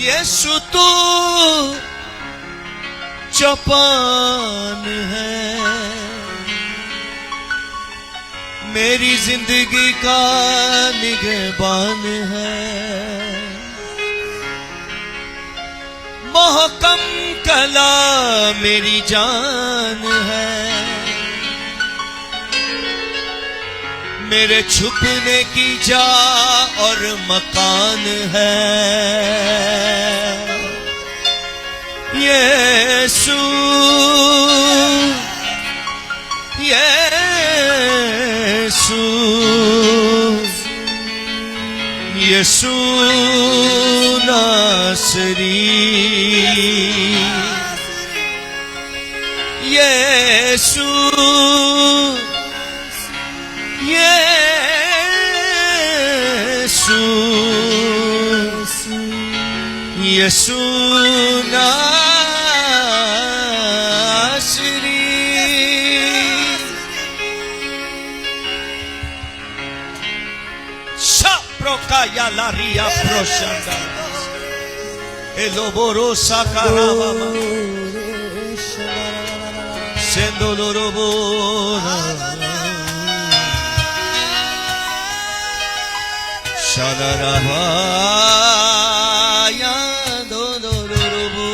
यीशु तू चौपान है, मेरी जिंदगी का निगहबान है। मोहकम कला मेरी जान है, मेरे छुपने की जा और मकान है। यीशु यीशु यीशु नासरी, यीशु यीशु यीशु नासरी। शाप्रोका या Lariya प्रोशंदा एलोबोरो साकारामा सेंदोलोरोबोना शादाराया दोलोरोबो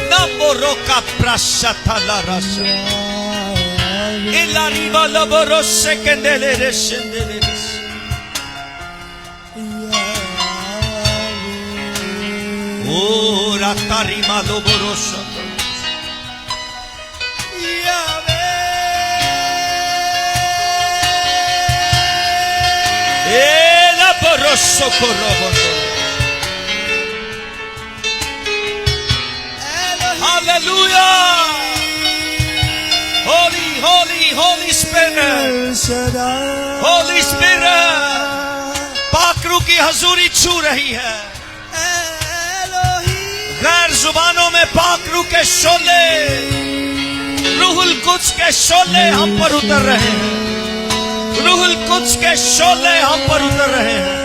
नामोरोका prashata la rasa elariva laborosse kendele reshendele o ratarima loborosa ela borosso corrobo. Hallelujah. Holy, holy, Holy Spirit. Holy Spirit. पाकरू की हजूरी छू रही है। गैर जुबानों में पाकरू के शोले, रूहुल कुद्स के शोले हम पर उतर रहे हैं। रूहुल कुद्स के शोले हम पर उतर रहे हैं।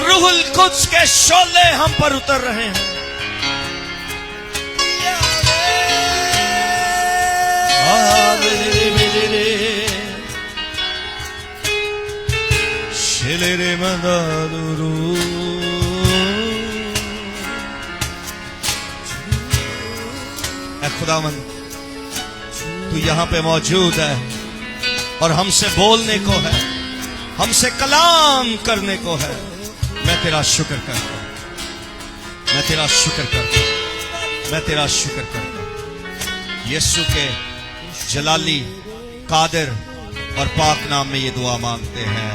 रूहुल कुद्स के शोले हम पर उतर रहे हैं। शिलेरे मंदालुरु ऐ खुदावंद, तू यहाँ पे मौजूद है और हमसे बोलने को है, हमसे कलाम करने को है। मैं तेरा शुक्र करता हूँ, मैं तेरा शुक्र करता हूँ, मैं तेरा शुक्र करता हूँ। यीशु के जलाली, कादिर और पाक नाम में ये दुआ मांगते हैं।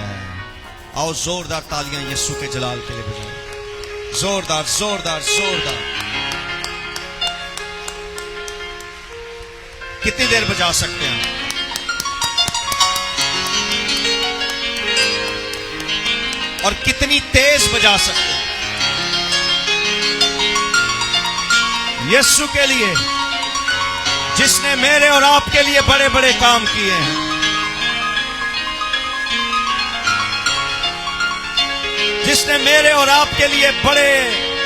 आओ जोरदार तालियां यीशु के जलाल के लिए बजाएं। जोरदार जोरदार जोरदार। कितनी देर बजा सकते हैं? और कितनी तेज बजा सकते हैं? यीशु के लिए जिसने मेरे और आपके लिए बड़े बड़े काम किए हैं। जिसने मेरे और आपके लिए बड़े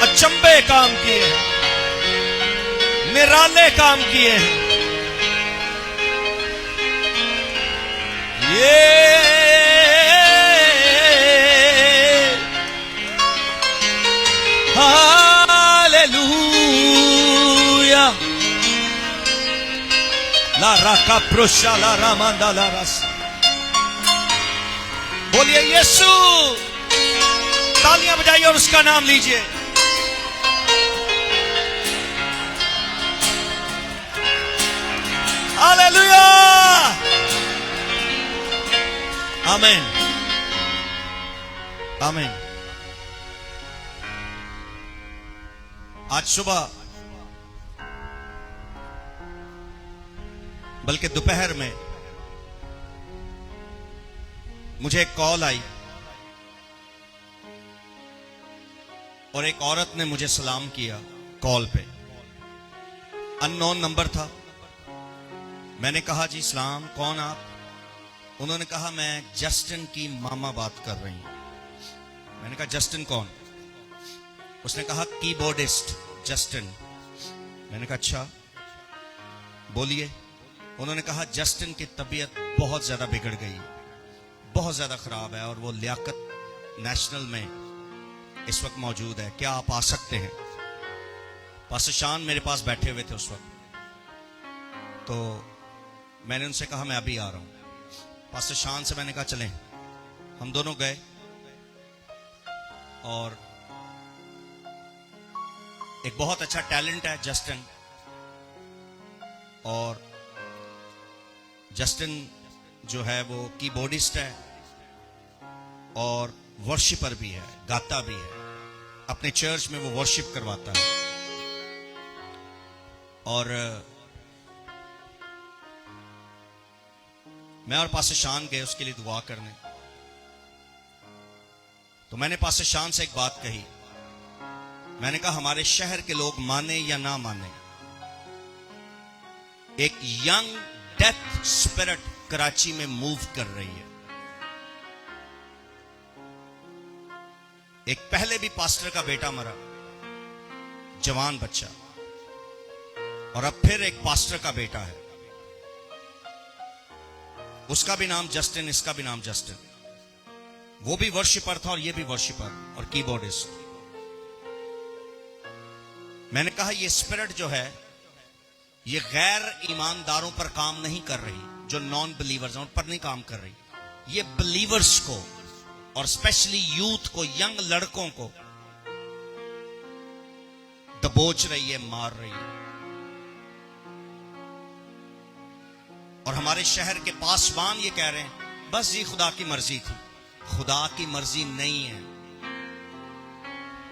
अचंभे काम किए हैं, निराले काम किए हैं। ये हालेलुया। ला राका प्रोशा ला रामांदा ला रस। बोलिए यीशु। तालियां बजाइए और उसका नाम लीजिए। हालेलुया। आमीन आमीन। आज सुबह बल्कि दोपहर में मुझे एक कॉल आई और एक औरत ने मुझे सलाम किया कॉल पे। अननोन नंबर था। मैंने कहा जी सलाम, कौन आप? उन्होंने कहा मैं जस्टिन की मामा बात कर रही हूं। मैंने कहा जस्टिन कौन? उसने कहा कीबोर्डिस्ट जस्टिन। मैंने कहा अच्छा बोलिए। उन्होंने कहा जस्टिन की तबीयत बहुत ज्यादा बिगड़ गई, बहुत ज्यादा खराब है और वो लियाकत नेशनल में इस वक्त मौजूद है, क्या आप आ सकते हैं? पास्टर शान मेरे पास बैठे हुए थे उस वक्त, तो मैंने उनसे कहा मैं अभी आ रहा हूं। पास्टर शान से मैंने कहा चलें। हम दोनों गए और एक बहुत अच्छा टैलेंट है जस्टिन, और जस्टिन जो है वो कीबोर्डिस्ट है और वर्शिपर भी है, गाता भी है। अपने चर्च में वो वर्शिप करवाता है। और मैं और पास्टर शान गए उसके लिए दुआ करने। तो मैंने पास्टर शान से एक बात कही। मैंने कहा हमारे शहर के लोग माने या ना माने, एक यंग डेथ स्पिरिट कराची में मूव कर रही है। एक पहले भी पास्टर का बेटा मरा, जवान बच्चा, और अब फिर एक पास्टर का बेटा है। उसका भी नाम जस्टिन, इसका भी नाम जस्टिन। वो भी वर्शिपर था और ये भी वर्शिपर और कीबोर्डिस्ट। मैंने कहा ये स्पिरिट जो है ये गैर ईमानदारों पर काम नहीं कर रही, जो नॉन बिलीवर्स हैं उन पर नहीं काम कर रही। ये बिलीवर्स को और स्पेशली यूथ को, यंग लड़कों को दबोच रही है, मार रही है। और हमारे शहर के पासवान ये कह रहे हैं बस ये खुदा की मर्जी थी। खुदा की मर्जी नहीं है।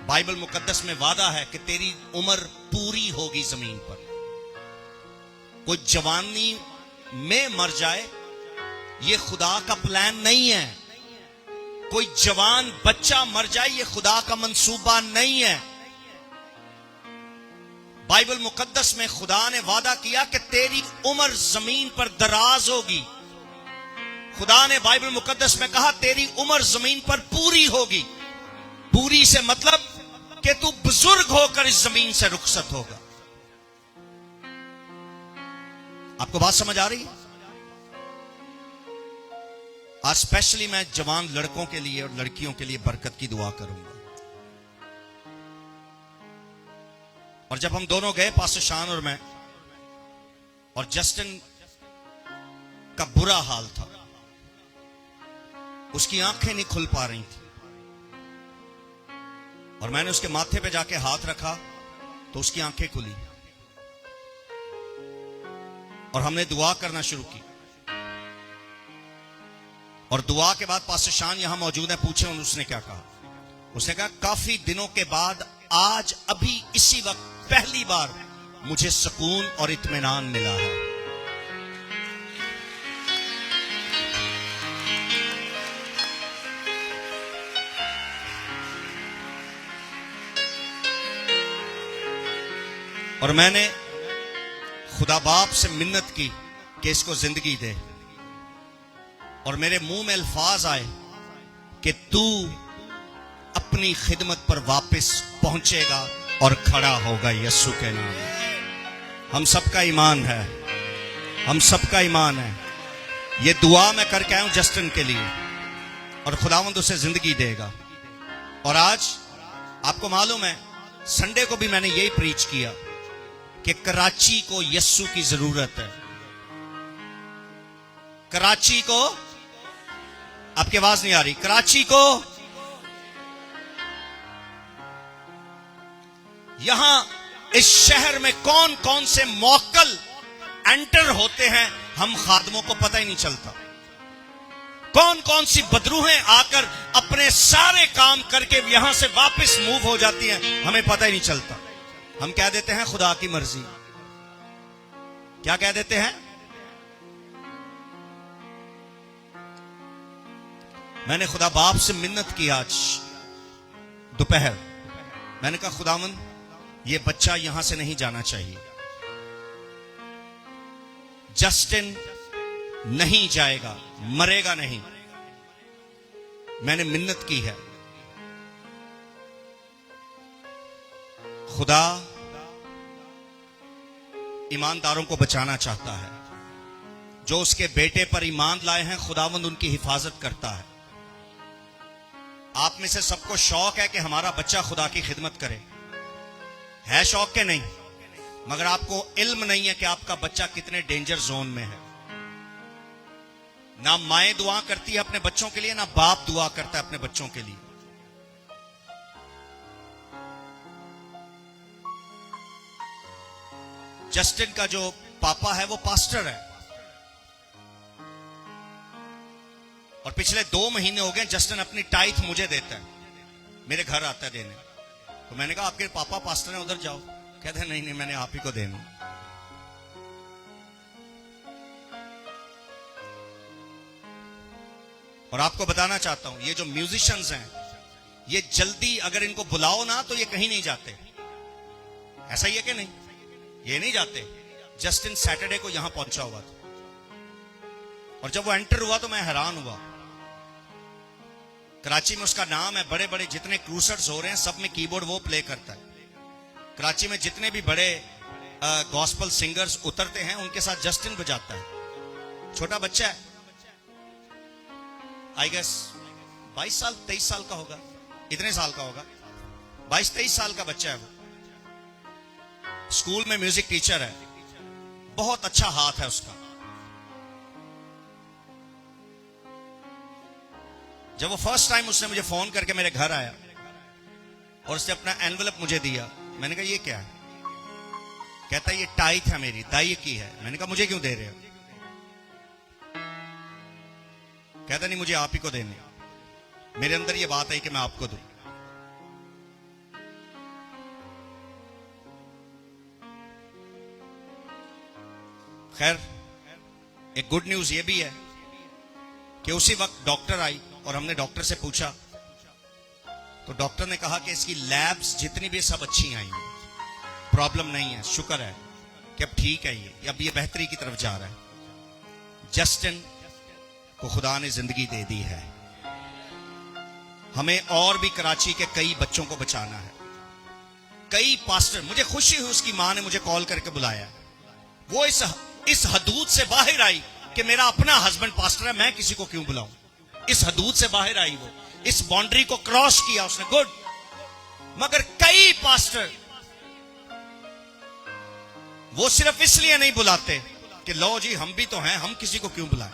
बाइबल मुकद्दस में वादा है कि तेरी उम्र पूरी होगी जमीन पर। कोई जवानी में मर जाए ये खुदा का प्लान नहीं है। कोई जवान बच्चा मर जाए ये खुदा का मंसूबा नहीं है। बाइबल मुकद्दस में खुदा ने वादा किया कि तेरी उम्र जमीन पर दराज होगी। खुदा ने बाइबल मुकद्दस में कहा तेरी उम्र जमीन पर पूरी होगी। पूरी से मतलब कि तू बुजुर्ग होकर इस जमीन से रुखसत होगा। आपको बात समझ आ रही है? आज स्पेशली मैं जवान लड़कों के लिए और लड़कियों के लिए बरकत की दुआ करूंगा। और जब हम दोनों गए, पास्टर शान और मैं, और जस्टिन का बुरा हाल था, उसकी आंखें नहीं खुल पा रही थी, और मैंने उसके माथे पे जाके हाथ रखा तो उसकी आंखें खुली और हमने दुआ करना शुरू की। और दुआ के बाद पास्टर शान यहां मौजूद है, पूछे उसने क्या कहा। उसने कहा काफी दिनों के बाद आज अभी इसी वक्त पहली बार मुझे सुकून और इत्मीनान मिला है। और मैंने खुदा बाप से मिन्नत की कि इसको जिंदगी दे, और मेरे मुंह में अल्फाज आए कि तू अपनी खिदमत पर वापस पहुंचेगा और खड़ा होगा यीशु के नाम में। हम सबका ईमान है, हम सबका ईमान है। ये दुआ मैं करके आया हूं जस्टिन के लिए, और खुदावंद उसे जिंदगी देगा। और आज आपको मालूम है संडे को भी मैंने यही प्रीच किया कि कराची को यीशु की जरूरत है। कराची को, आपकी आवाज नहीं आ रही, कराची को, यहां इस शहर में कौन कौन से मौक्कल एंटर होते हैं हम खादमों को पता ही नहीं चलता। कौन कौन सी बदरूहें आकर अपने सारे काम करके यहां से वापस मूव हो जाती हैं, हमें पता ही नहीं चलता। हम कह देते हैं खुदा की मर्जी। क्या कह देते हैं? मैंने खुदा बाप से मिन्नत की आज दोपहर। मैंने कहा खुदावंद ये बच्चा यहां से नहीं जाना चाहिए। जस्टिन नहीं जाएगा, मरेगा नहीं। मैंने मिन्नत की है। खुदा ईमानदारों को बचाना चाहता है। जो उसके बेटे पर ईमान लाए हैं, खुदावंद उनकी हिफाजत करता है। आप में से सबको शौक है कि हमारा बच्चा खुदा की खिदमत करे, है शौक के नहीं? मगर आपको इल्म नहीं है कि आपका बच्चा कितने डेंजर जोन में है। ना माएं दुआ करती है अपने बच्चों के लिए, ना बाप दुआ करता है अपने बच्चों के लिए। जस्टिन का जो पापा है वो पास्टर है, और पिछले 2 महीने हो गए जस्टिन अपनी टाइथ मुझे देता है, मेरे घर आता है देने। तो मैंने कहा आपके पापा पास्टर हैं, उधर जाओ। कहते हैं नहीं नहीं, मैंने आप ही को देना। और आपको बताना चाहता हूं, ये जो म्यूजिशियंस हैं, ये जल्दी अगर इनको बुलाओ ना तो ये कहीं नहीं जाते। ऐसा ही है कि नहीं? ये नहीं जाते। जस्टिन सैटरडे को यहां पहुंचा हुआ था, और जब वो एंटर हुआ तो मैं हैरान हुआ। कराची में उसका नाम है, बड़े बड़े जितने क्रूसर्स हो रहे हैं सब में कीबोर्ड वो प्ले करता है। कराची में जितने भी बड़े गॉस्पल सिंगर्स उतरते हैं उनके साथ जस्टिन बजाता है। छोटा बच्चा है, आई गेस 22 साल 23 साल का होगा, इतने साल का होगा, 22-23 साल का बच्चा है वो। स्कूल में म्यूजिक टीचर है, बहुत अच्छा हाथ है उसका। जब वो फर्स्ट टाइम उसने मुझे फोन करके मेरे घर आया और उसने अपना एनवेलप मुझे दिया, मैंने कहा ये क्या है? कहता ये टाइथ है मेरी, दाई की है। मैंने कहा मुझे क्यों दे रहे हो? कहता नहीं मुझे आप ही को देने। मेरे अंदर ये बात आई कि मैं आपको दूं। खैर, एक गुड न्यूज ये भी है कि उसी वक्त डॉक्टर आई और हमने डॉक्टर से पूछा, तो डॉक्टर ने कहा कि इसकी लैब्स जितनी भी सब अच्छी आई हैं, प्रॉब्लम नहीं है, शुक्र है कि अब ठीक है, ये अब ये बेहतरी की तरफ जा रहा है। जस्टिन को खुदा ने जिंदगी दे दी है। हमें और भी कराची के कई बच्चों को बचाना है। कई पास्टर, मुझे खुशी हुई उसकी मां ने मुझे कॉल करके बुलाया। वो इस हदूद से बाहर आई कि मेरा अपना हस्बैंड पास्टर है, मैं किसी को क्यों बुलाऊं। इस हदूद से बाहर आई, वो इस बाउंड्री को क्रॉस किया उसने, गुड। मगर कई पास्टर वो सिर्फ इसलिए नहीं बुलाते कि लो जी हम भी तो हैं, हम किसी को क्यों बुलाएं।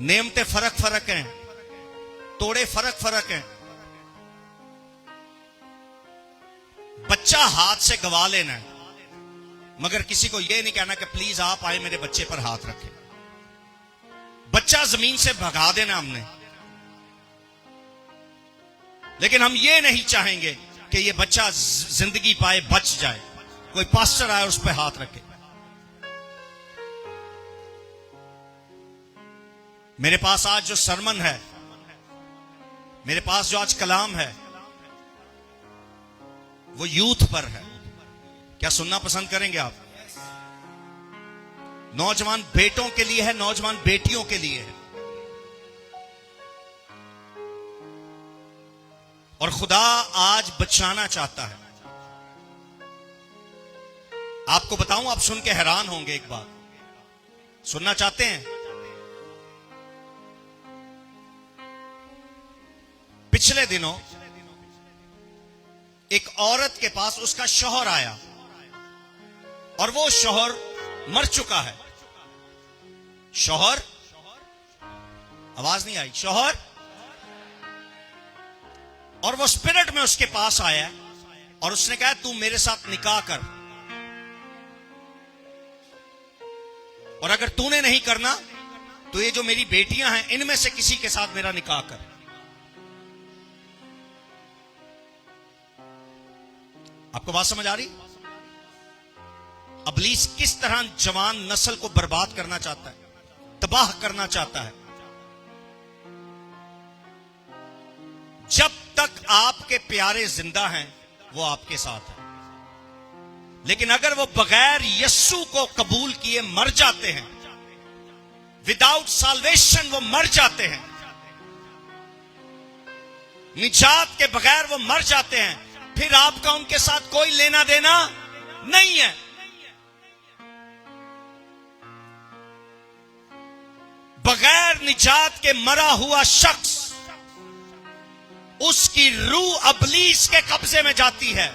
नेमते फर्क फर्क हैं, तोड़े फर्क फर्क हैं। बच्चा हाथ से गवा लेना है, मगर किसी को यह नहीं कहना कि प्लीज आप आए मेरे बच्चे पर हाथ रखें। बच्चा जमीन से भगा देना हमने, लेकिन हम ये नहीं चाहेंगे कि ये बच्चा जिंदगी पाए, बच जाए। कोई पास्टर आए उस पर हाथ रखे। मेरे पास आज जो सरमन है, मेरे पास जो आज कलाम है, वो यूथ पर है। क्या सुनना पसंद करेंगे आप? नौजवान बेटों के लिए है, नौजवान बेटियों के लिए है। और खुदा आज बचाना चाहता है। आपको बताऊं, आप सुन के हैरान होंगे। एक बात सुनना चाहते हैं? पिछले दिनों एक औरत के पास उसका शौहर आया और वो शौहर मर चुका है। शौहर, आवाज नहीं आई, शौहर। और वो स्पिरिट में उसके पास आया और उसने कहा तू मेरे साथ निकाह कर, और अगर तूने नहीं करना तो ये जो मेरी बेटियां हैं इनमें से किसी के साथ मेरा निकाह कर। आपको बात समझ आ रही? इब्लीस किस तरह जवान नस्ल को बर्बाद करना चाहता है, तबाह करना चाहता है। जब तक आपके प्यारे जिंदा हैं वो आपके साथ है। लेकिन अगर वो बगैर यस्सु को कबूल किए मर जाते हैं, विदाउट साल्वेशन वो मर जाते हैं, निजात के बगैर वो मर जाते हैं, फिर आपका उनके साथ कोई लेना देना नहीं है। बगैर निजात के मरा हुआ शख्स, उसकी रूह अबलीस के कब्जे में जाती है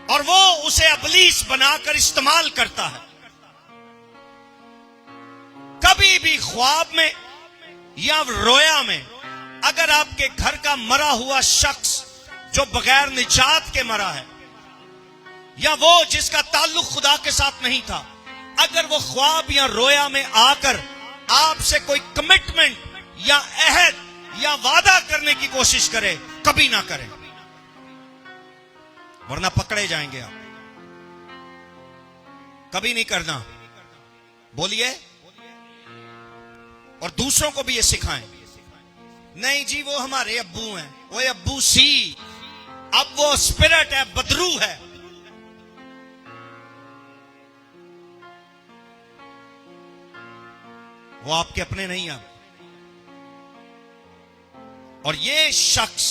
और वो उसे अबलीस बनाकर इस्तेमाल करता है। कभी भी ख्वाब में या रोया में अगर आपके घर का मरा हुआ शख्स जो बगैर निजात के मरा है, या वो जिसका ताल्लुक खुदा के साथ नहीं था, अगर वो ख्वाब या रोया में आकर आपसे कोई कमिटमेंट या अहद या वादा करने की कोशिश करे, कभी ना करें, वरना पकड़े जाएंगे आप। कभी नहीं करना। बोलिए। और दूसरों को भी ये सिखाएं। नहीं जी वो हमारे अब्बू हैं, वो अब्बू सी, अब वो स्पिरिट है, बदरू है। वो आपके अपने नहीं हैं। और ये शख्स,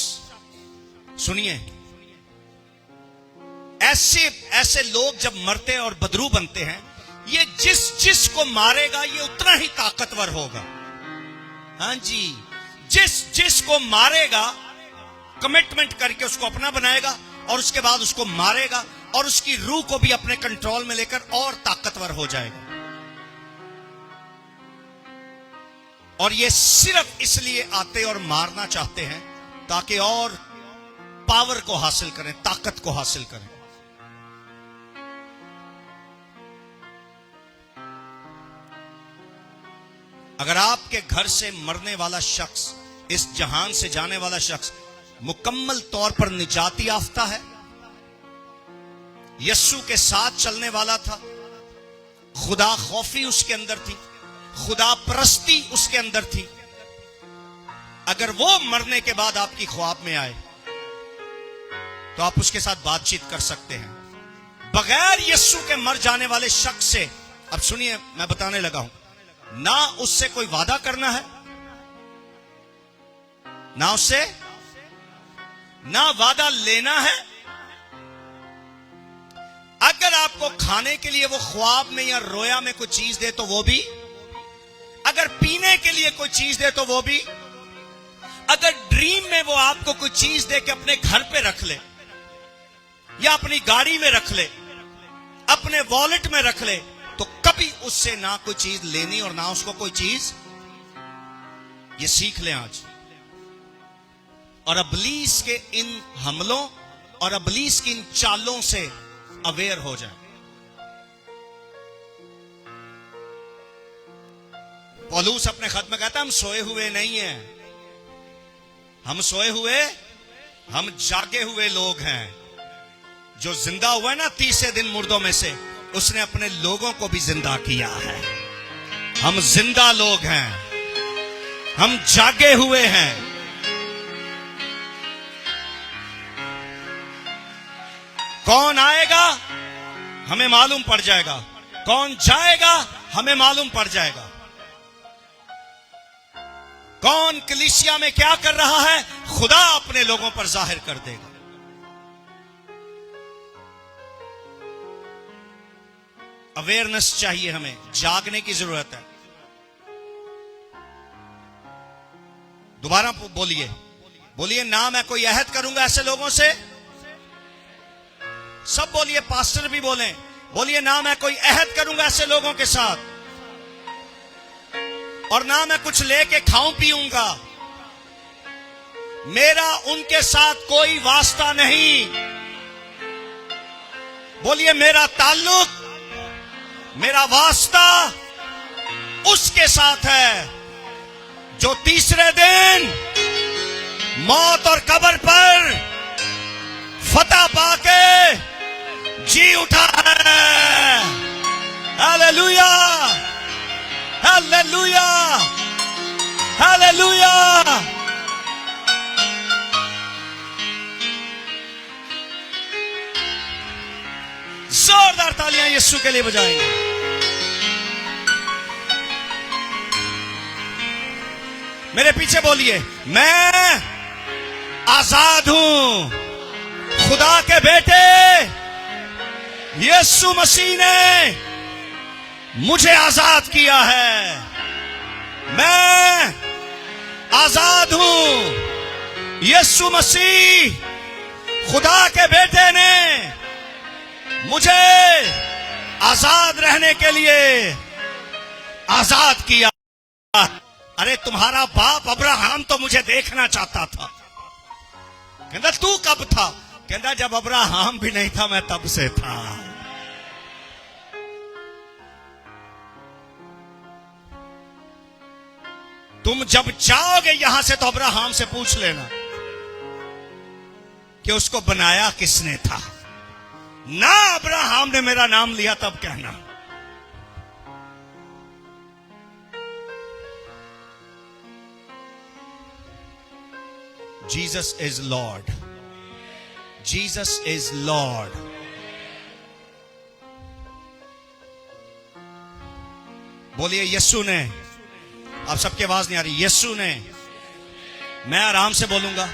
सुनिए, ऐसे लोग जब मरते हैं और बदरू बनते हैं, ये जिस को मारेगा ये उतना ही ताकतवर होगा। हां जी, जिस को मारेगा, कमिटमेंट करके उसको अपना बनाएगा और उसके बाद उसको मारेगा और उसकी रूह को भी अपने कंट्रोल में लेकर और ताकतवर हो जाएगा। और ये सिर्फ इसलिए आते और मारना चाहते हैं ताकि और पावर को हासिल करें, ताकत को हासिल करें। अगर आपके घर से मरने वाला शख्स, इस जहान से जाने वाला शख्स मुकम्मल तौर पर निजाती याफ्ता है, यस्सु के साथ चलने वाला था, खुदा खौफी उसके अंदर थी, खुदा परस्ती उसके अंदर थी, अगर वो मरने के बाद आपकी ख्वाब में आए तो आप उसके साथ बातचीत कर सकते हैं। बगैर यस्सु के मर जाने वाले शख्स से, अब सुनिए मैं बताने लगा हूं, ना उससे कोई वादा करना है, ना वादा लेना है। अगर आपको खाने के लिए वो ख्वाब में या रोया में कोई चीज दे तो वो भी, अगर पीने के लिए कोई चीज दे तो वो भी, अगर ड्रीम में वो आपको कोई चीज दे के अपने घर पे रख ले या अपनी गाड़ी में रख ले, अपने वॉलेट में रख ले, तो कभी उससे ना कोई चीज लेनी और ना उसको कोई चीज, ये सीख लें आज। और अबलीस के इन हमलों और अबलीस की इन चालों से अवेयर हो जाए। पौलुस अपने खत में कहता है, हम सोए हुए नहीं हैं, हम सोए हुए, हम जागे हुए लोग हैं। जो जिंदा हुआ है ना तीसरे दिन मुर्दों में से, उसने अपने लोगों को भी जिंदा किया है। हम जिंदा लोग हैं, हम जागे हुए हैं। कौन आएगा हमें मालूम पड़ जाएगा, कौन जाएगा हमें मालूम पड़ जाएगा, कौन कलीसिया में क्या कर रहा है खुदा अपने लोगों पर जाहिर कर देगा। अवेयरनेस चाहिए, हमें जागने की जरूरत है। दोबारा बोलिए, बोलिए, ना मैं कोई अहद करूंगा ऐसे लोगों से। सब बोलिए, पास्टर भी बोलें, बोलिए, ना मैं कोई अहद करूंगा ऐसे लोगों के साथ, और ना मैं कुछ लेके खाऊं पीऊंगा। मेरा उनके साथ कोई वास्ता नहीं। बोलिए, मेरा ताल्लुक, मेरा वास्ता उसके साथ है जो तीसरे दिन मौत और कब्र पर फतह पाके जी उठा है। Hallelujah, hallelujah, hallelujah. तालियां यीशु के लिए बजाएंगे। मेरे पीछे बोलिए, मैं आजाद हूं। खुदा के बेटे यीशु मसीह ने मुझे आजाद किया है। मैं आजाद हूं। यीशु मसीह खुदा के बेटे ने मुझे आजाद रहने के लिए आजाद किया। अरे तुम्हारा बाप अब्राहम तो मुझे देखना चाहता था। कहता तू कब था? कहता जब अब्राहम भी नहीं था मैं तब से था। तुम जब जाओगे यहां से तो अब्राहम से पूछ लेना कि उसको बनाया किसने था। ना अब्राहम ने मेरा नाम लिया तब कहना। Jesus is Lord. Jesus is Lord. बोलिए यीशु ने। अब सबकी आवाज नहीं आ रही। यीशु ने। मैं आराम से बोलूंगा,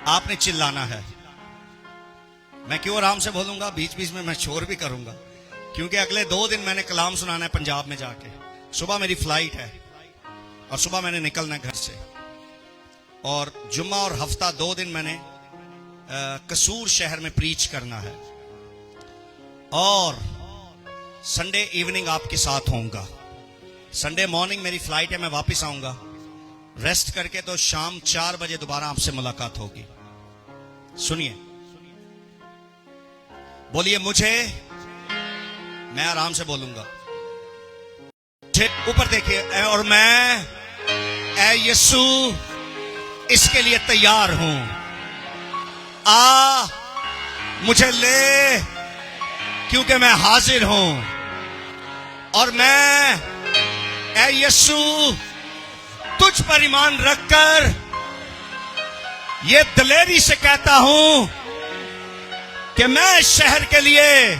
आपने चिल्लाना है। मैं क्यों आराम से बोलूंगा? बीच बीच में मैं शोर भी करूंगा, क्योंकि अगले 2 दिन मैंने कलाम सुनाना है पंजाब में जाके। सुबह मेरी फ्लाइट है और सुबह मैंने निकलना है घर से। और जुम्मा और हफ्ता 2 दिन मैंने कसूर शहर में प्रीच करना है। और संडे इवनिंग आपके साथ होऊंगा। संडे मॉर्निंग मेरी फ्लाइट है, मैं वापस आऊंगा रेस्ट करके, तो शाम 4 बजे दोबारा आपसे मुलाकात होगी। सुनिए, बोलिए मुझे। मैं आराम से बोलूंगा। ऊपर देखिए, और मैं ऐ यीशु इसके लिए तैयार हूं। आ मुझे ले, क्योंकि मैं हाजिर हूं। और मैं ऐ यीशु तुझ पर ईमान रखकर ये दिलेरी से कहता हूं कि मैं इस शहर के लिए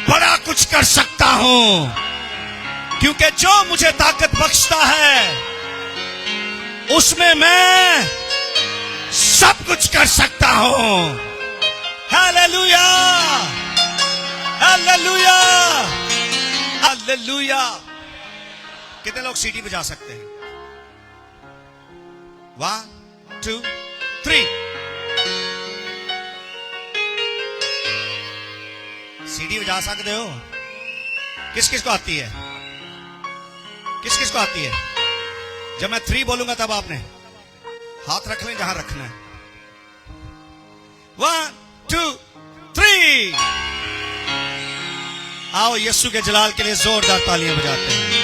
बड़ा कुछ कर सकता हूं, क्योंकि जो मुझे ताकत बख्शता है उसमें मैं सब कुछ कर सकता हूं। Hallelujah, hallelujah, hallelujah. कितने लोग सीटी बजा सकते हैं? 1 2 3। सीटी बजा सकते हो? किस किस को आती है? किस किस को आती है? जब मैं 3 बोलूंगा तब आपने हाथ रख लें जहां रखना है। 1 2 3। आओ यीशु के जलाल के लिए जोरदार तालियां बजाते हैं।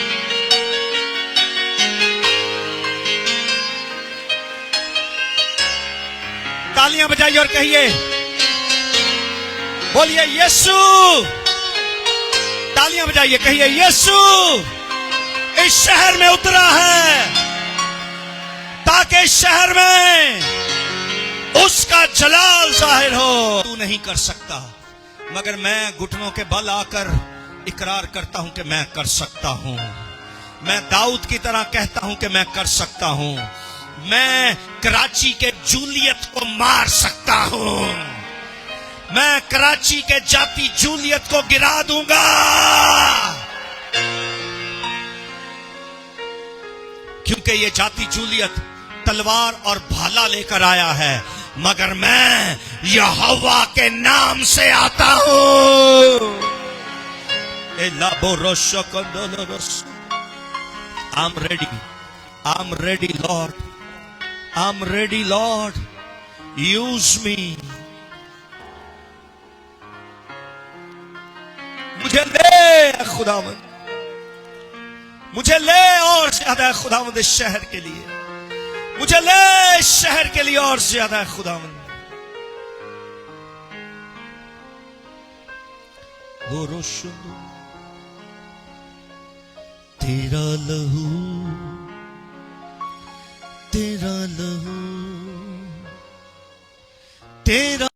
तालियां बजाइए और कहिए, बोलिए यीशु। तालियां बजाइए, कहिए यीशु इस शहर में उतरा है ताकि इस शहर में उसका जलाल जाहिर हो। तू नहीं कर सकता, मगर मैं घुटनों के बल आकर इकरार करता हूं कि मैं कर सकता हूं। मैं दाऊद की तरह कहता हूं कि मैं कर सकता हूं। मैं कराची के जूलियत को मार सकता हूं। मैं कराची के जाति जूलियत को गिरा दूंगा, क्योंकि ये जाति जूलियत तलवार और भाला लेकर आया है, मगर मैं यहोवा के नाम से आता हूं। I'm ready. I'm ready, Lord. I'm ready, Lord. Use me. मुझे ले खुदावंद, मुझे ले और ज्यादा खुदावंद इस शहर के लिए। मुझे ले इस शहर के लिए और ज्यादा खुदावंद। तेरा लहू, तेरा लहू, तेरा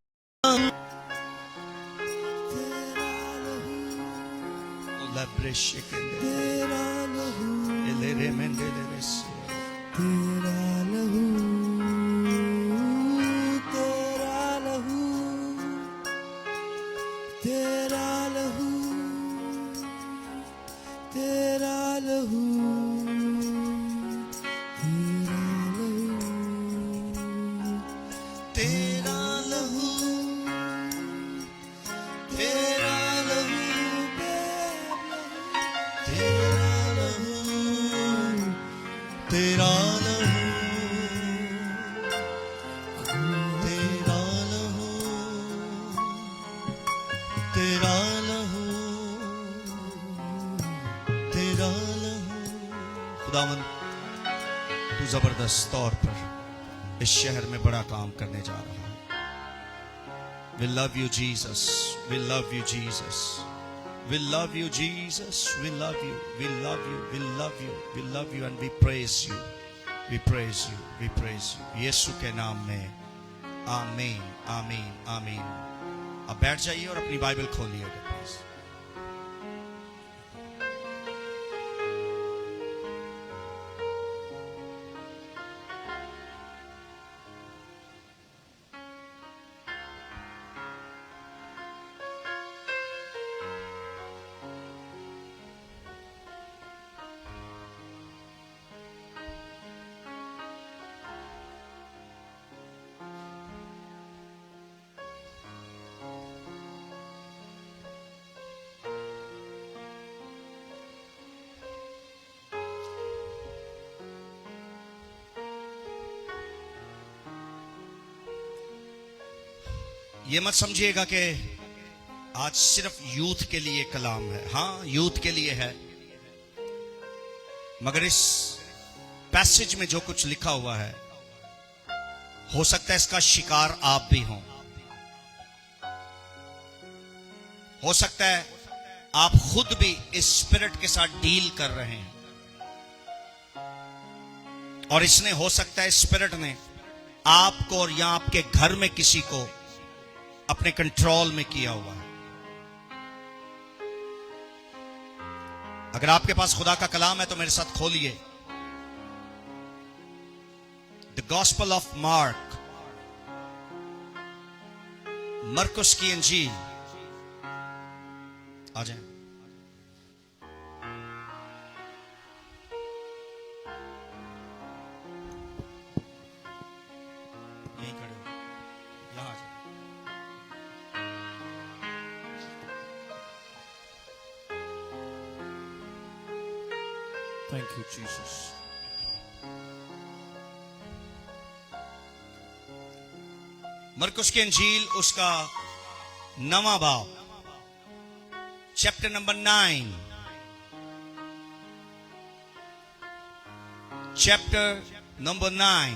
लब्रेशे के तेरा लहू, एलेरे मेंडेले से तेरा लहू, तेरा लहू, तेरा लहू, तेरा लहू, तेरा लहू, तेरा लहू, तेरा लहू, तेरा लहू, तेरा लहू, तेरा लहू, तेरा लहू। खुदावन तू जबरदस्त तौर पर इस शहर में बड़ा काम करने जा रहा है। We love you, Jesus. We love you, Jesus. We love you, Jesus. We love you. We love you. We love you. We love you and we praise you. We praise you. We praise you. यीशु के नाम में आमीन, आमीन, आमीन। अब बैठ जाइए और अपनी बाइबल खोलिएगा प्लीज। ये मत समझिएगा कि आज सिर्फ यूथ के लिए कलाम है। हाँ, यूथ के लिए है, मगर इस पैसेज में जो कुछ लिखा हुआ है हो सकता है इसका शिकार आप भी हों। हो सकता है आप खुद भी इस स्पिरिट के साथ डील कर रहे हैं और इसने हो सकता है स्पिरिट ने आपको और या आपके घर में किसी को अपने कंट्रोल में किया हुआ है। अगर आपके पास खुदा का कलाम है तो मेरे साथ खोलिए द गॉस्पेल ऑफ मार्क, मरकुस की इंजील। आ जाए, यहीं खड़े हो, यहां आ जाए। Thank you, Jesus. मरकुस की इंजील उसका 9वां बाब, चैप्टर नंबर 9, चैप्टर नंबर 9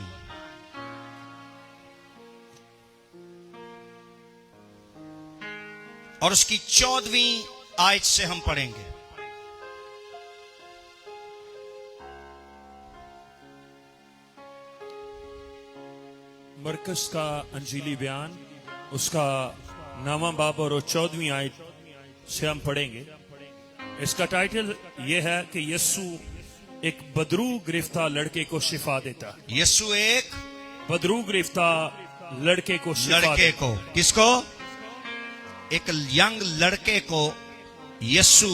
और उसकी 14वीं आयत से हम पढ़ेंगे। मरकस का अंजीली बयान उसका 9वां बाब और 14वीं आयत से हम पढ़ेंगे। इसका टाइटल यह है कि यीशु एक बदरू गिरफ्तार लड़के को शिफा देता है। यीशु एक बदरू गिरफ्तार लड़के को शिफा लड़के को, किसको? एक यंग लड़के को यीशु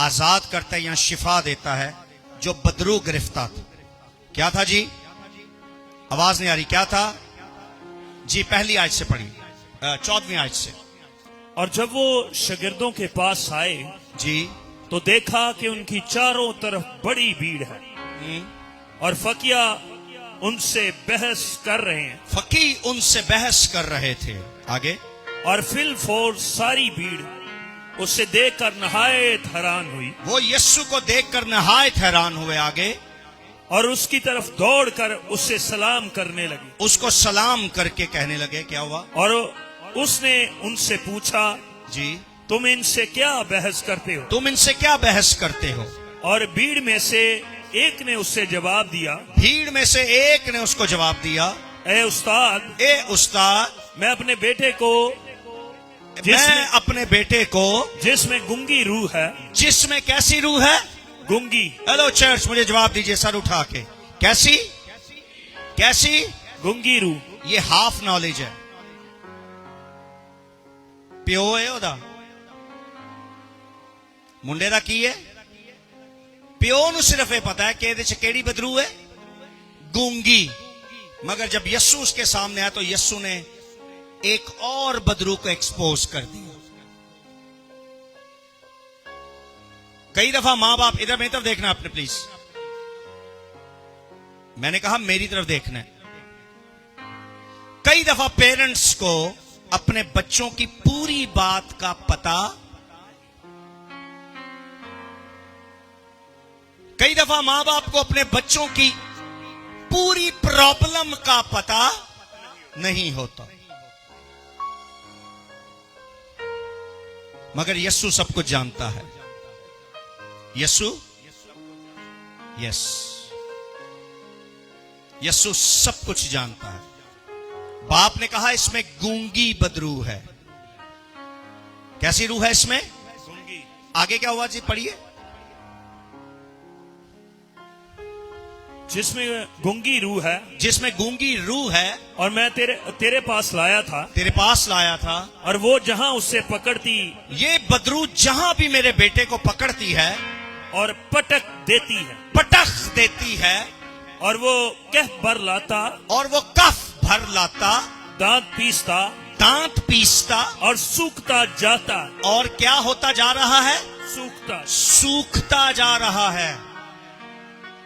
आजाद करता है या शिफा देता है जो बदरू गिरफ्तार था। क्या था जी? आवाज नहीं आ रही, क्या था जी? पहली आयत से पढ़ी, 14वीं आयत से। और जब वो शागिर्दों के पास आए जी तो देखा कि उनकी चारों तरफ बड़ी भीड़ है और फकिया उनसे बहस कर रहे हैं। फकी उनसे बहस कर रहे थे। आगे, और फिल फोर सारी भीड़ उसे देखकर नहायत हैरान हुई। वो यीशु को देखकर नहायत हैरान हुए। आगे, और उसकी तरफ दौड़कर उससे सलाम करने लगे। उसको सलाम करके कहने लगे। क्या हुआ? और उसने उनसे पूछा, जी तुम इनसे क्या बहस करते हो? तुम इनसे क्या बहस करते हो? और भीड़ में से एक ने उससे जवाब दिया, भीड़ में से एक ने उसको जवाब दिया, ए उस्ताद, मैं अपने बेटे को अपने बेटे को, जिसमें गूंगी रूह है, जिसमें कैसी रूह है? गूंगी, हेलो चर्च, मुझे जवाब दीजिए सर उठा के। कैसी? कैसी? गूंगी रूह। ये हाफ नॉलेज है। प्यो है ओदा मुंडे दा की है? प्यो नु सिर्फ ये पता है कि ਇਹਦੇ ਚ ਕਿਹੜੀ बदरू है? गूंगी। मगर जब यस्सु उसके सामने आया तो यस्सु ने एक और बदरू को एक्सपोज कर दिया। कई दफा मां बाप, इधर मेरी तरफ देखना आपने प्लीज, मैंने कहा मेरी तरफ देखना है। कई दफा पेरेंट्स को अपने बच्चों की पूरी बात का पता, कई दफा मां बाप को अपने बच्चों की पूरी प्रॉब्लम का पता नहीं होता। मगर यस्सु सब कुछ जानता है। यस्सु, यस, यस्सु सब कुछ जानता है। बाप ने कहा इसमें गूंगी बदरू है। कैसी रूह है इसमें? गूंगी। आगे क्या हुआ जी, पढ़िए। जिसमें गूंगी रूह है, जिसमें गूंगी रूह है, और मैं तेरे पास लाया था, तेरे पास लाया था, और वो जहां उससे पकड़ती, ये बदरू जहां भी मेरे बेटे को पकड़ती है और पटक देती है, पटख देती है, और वो कह भर लाता, और वो कफ भर लाता, दांत पीसता, दांत पीसता, और सूखता जाता। और क्या होता जा रहा है? सूखता, सूखता जा रहा है।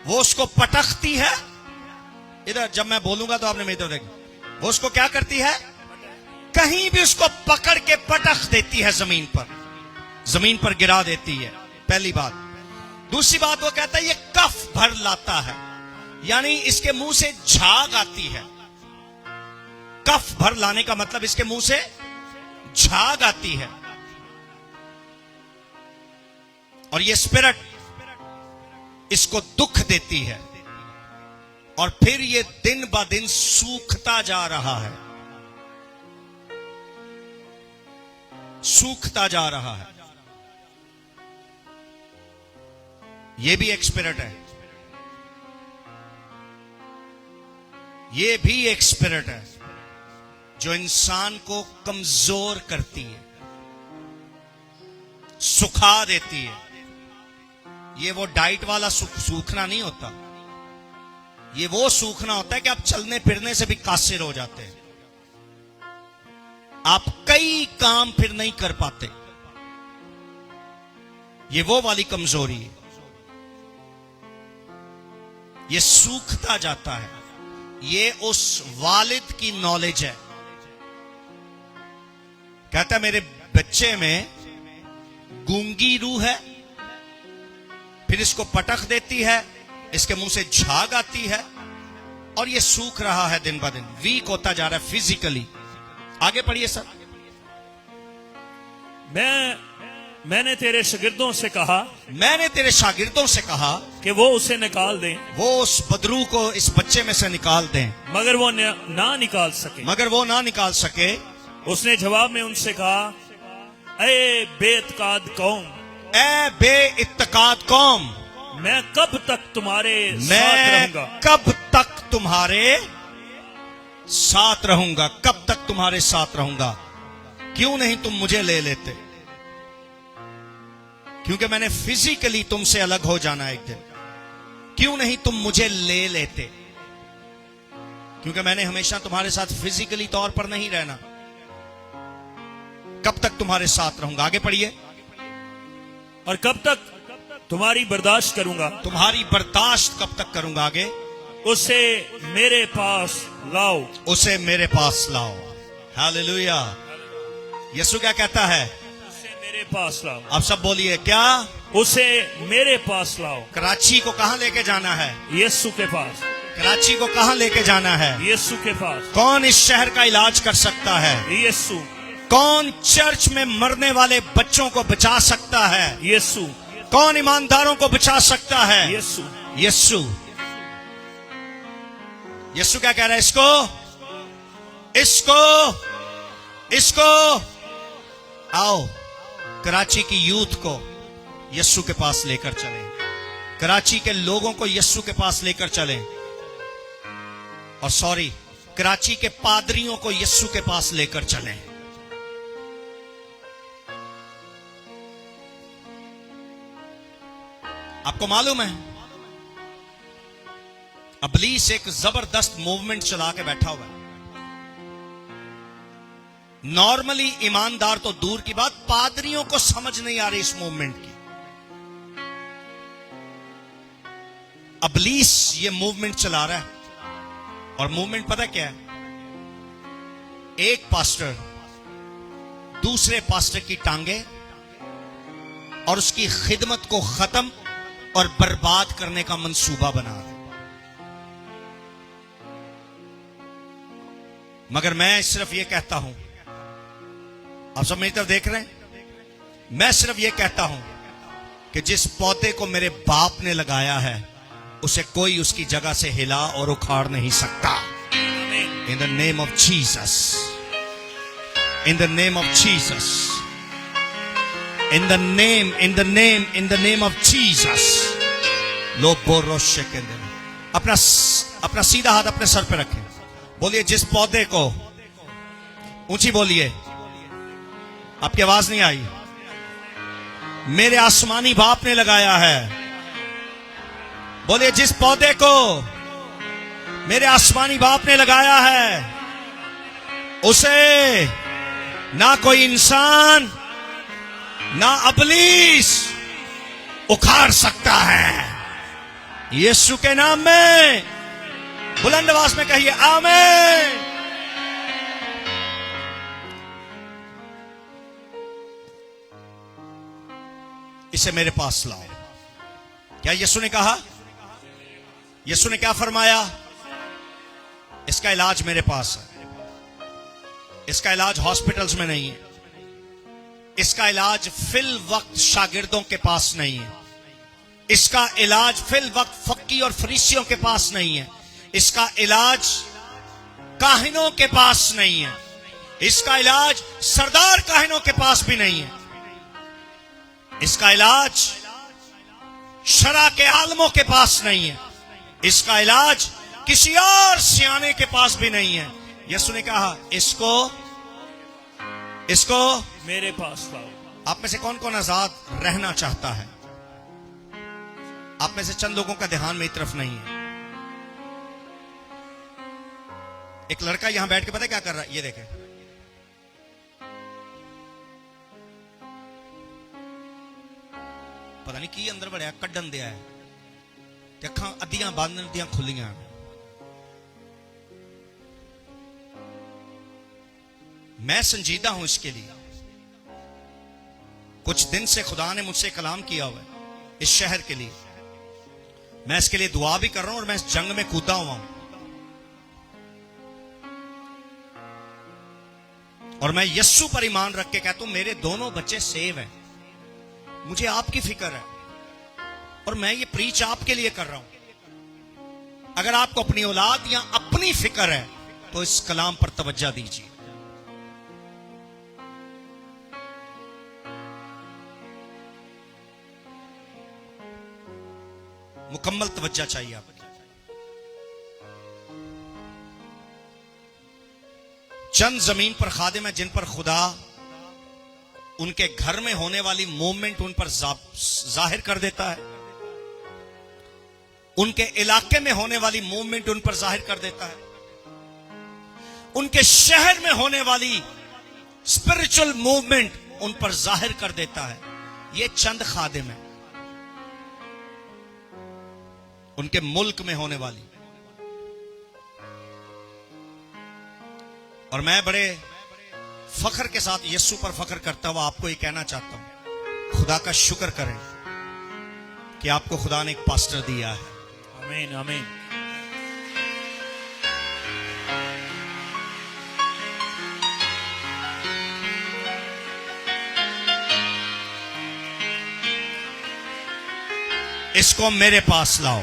वो उसको पटकती है। इधर जब मैं बोलूंगा तो आपने मेरी तरफ देखना। वो उसको क्या करती है? कहीं भी उसको पकड़ के पटक देती है, जमीन पर गिरा देती है। पहली बात। दूसरी बात, वो कहता है ये कफ भर लाता है, यानी इसके मुंह से झाग आती है। कफ भर लाने का मतलब इसके मुंह से झाग आती है। और ये स्पिरिट इसको दुख देती है, और फिर ये दिन ब दिन सूखता जा रहा है, सूखता जा रहा है। ये भी एक स्पिरिट है, ये भी एक स्पिरिट है जो इंसान को कमजोर करती है, सुखा देती है। ये वो डाइट वाला सूखना नहीं होता, ये वो सूखना होता है कि आप चलने फिरने से भी कासिर हो जाते हैं, आप कई काम फिर नहीं कर पाते। ये वो वाली कमजोरी है, ये सूखता जाता है। ये उस वालिद की नॉलेज है। कहता है मेरे बच्चे में गूंगी रूह है, फिर इसको पटक देती है, इसके मुंह से झाग आती है, और ये सूख रहा है, दिन ब दिन वीक होता जा रहा है फिजिकली। आगे पढ़िए सर। मैंने तेरे शागिर्दों से कहा, मैंने तेरे शागिर्दों से कहा कि वो उसे निकाल दें, वो उस बदरू को इस बच्चे में से निकाल दें, मगर वो ना निकाल सके। मगर वो ना निकाल सके। उसने जवाब में उनसे कहा, ए बेइत्तेकाद कौम, ए बेइत्तेकाद कौम, मैं कब तक तुम्हारे साथ रहूंगा? कब तक तुम्हारे साथ रहूंगा? कब तक तुम्हारे साथ रहूंगा? क्यों नहीं तुम मुझे ले लेते? क्योंकि मैंने फिजिकली तुमसे अलग हो जाना एक दिन। क्यों नहीं तुम मुझे ले लेते? क्योंकि मैंने हमेशा तुम्हारे साथ फिजिकली तौर पर नहीं रहना। कब तक तुम्हारे साथ रहूंगा? आगे पढ़िए। और कब तक तुम्हारी बर्दाश्त करूंगा? तुम्हारी बर्दाश्त कब तक करूंगा? आगे। उसे मेरे पास लाओ, उसे मेरे पास लाओ। हालेलुया। यीशु क्या कहता है? उसे मेरे पास लाओ। आप सब बोलिए क्या? उसे मेरे पास लाओ। कराची को कहां लेके जाना है? यीशु के पास। कराची को कहां लेके जाना है? यीशु के पास। कौन इस शहर का इलाज कर सकता है? यीशु। कौन चर्च में मरने वाले बच्चों को बचा सकता है? यीशु। कौन ईमानदारों को बचा सकता है? यीशु। यीशु। यीशु क्या कह रहा है? इसको आओ। कराची की यूथ को यीशु के पास लेकर चलें, कराची के लोगों को यीशु के पास लेकर चलें, और सॉरी, कराची के पादरियों को यीशु के पास लेकर चलें। आपको मालूम है इब्लीस एक जबरदस्त मूवमेंट चला के बैठा हुआ है। नॉर्मली ईमानदार तो दूर की बात, पादरियों को समझ नहीं आ रही इस मूवमेंट की। इब्लीस ये मूवमेंट चला रहा है, और मूवमेंट पता क्या है? एक पास्टर दूसरे पास्टर की टांगे और उसकी खिदमत को खत्म और बर्बाद करने का मंसूबा बना रहे। मगर मैं सिर्फ ये कहता हूं, आप सब मेरी तरफ देख रहे हैं, मैं सिर्फ ये कहता हूं कि जिस पौधे को मेरे बाप ने लगाया है उसे कोई उसकी जगह से हिला और उखाड़ नहीं सकता। In the name of Jesus, in the name of Jesus, in the name of Jesus. लो बोरोश के अपना सीधा हाथ अपने सर पे रखें, बोलिए जिस पौधे को, ऊंची बोलिए, आपकी आवाज नहीं आई, मेरे आसमानी बाप ने लगाया है। बोलिए जिस पौधे को मेरे आसमानी बाप ने लगाया है उसे ना कोई इंसान ना इब्लीस उखाड़ सकता है। यीशु के नाम में बुलंद आवाज में कहिए आमीन। इसे मेरे पास लाओ। क्या यीशु ने कहा? यीशु ने क्या फरमाया? इसका इलाज मेरे पास है। इसका इलाज हॉस्पिटल्स में नहीं है, इसका इलाज फिल वक्त शागिर्दों के पास नहीं है, इसका इलाज फिल वक्त फक्की और फरीसियों के पास नहीं है, इसका इलाज काहिनों के पास नहीं है, इसका इलाज सरदार काहिनों के पास भी नहीं है, इसका इलाज शरा के आलमों के पास नहीं है, इसका इलाज किसी और सियाने के पास भी नहीं है। यीशु ने कहा इसको मेरे पास लाओ। आप में से कौन कौन आजाद रहना चाहता है? आप में से चंद लोगों का ध्यान मेरी तरफ नहीं है। एक लड़का यहां बैठ के पता है क्या कर रहा है? ये देखें, पता नहीं की अंदर बड़े कड्डन दिया है, अखां अद्धियां बंद अद्धियां खुलियां। मैं संजीदा हूं इसके लिए। कुछ दिन से खुदा ने मुझसे कलाम किया हुआ है इस शहर के लिए। मैं इसके लिए दुआ भी कर रहा हूं और मैं इस जंग में कूदा हुआ हूं। और मैं यस्सु पर ईमान रख के कहता हूं मेरे दोनों बच्चे सेव हैं। मुझे आपकी फिक्र है और मैं ये प्रीच आपके लिए कर रहा हूं। अगर आपको अपनी औलाद या अपनी फिक्र है तो इस कलाम पर तवज्जो दीजिए। मुकम्मल तवज्जो चाहिए आपको। चंद जमीन पर खादिम है जिन पर खुदा उनके घर में होने वाली मूवमेंट उन पर जाहिर कर देता है, उनके इलाके में होने वाली मूवमेंट उन पर जाहिर कर देता है, उनके शहर में होने वाली स्पिरिचुअल मूवमेंट उन पर जाहिर कर देता है। ये चंद खादिम है उनके मुल्क में होने वाली। और मैं बड़े फख्र के साथ यीशु पर फख्र करता हुआ आपको ये कहना चाहता हूं, खुदा का शुक्र करें कि आपको खुदा ने एक पास्टर दिया है। आमीन आमीन। इसको मेरे पास लाओ।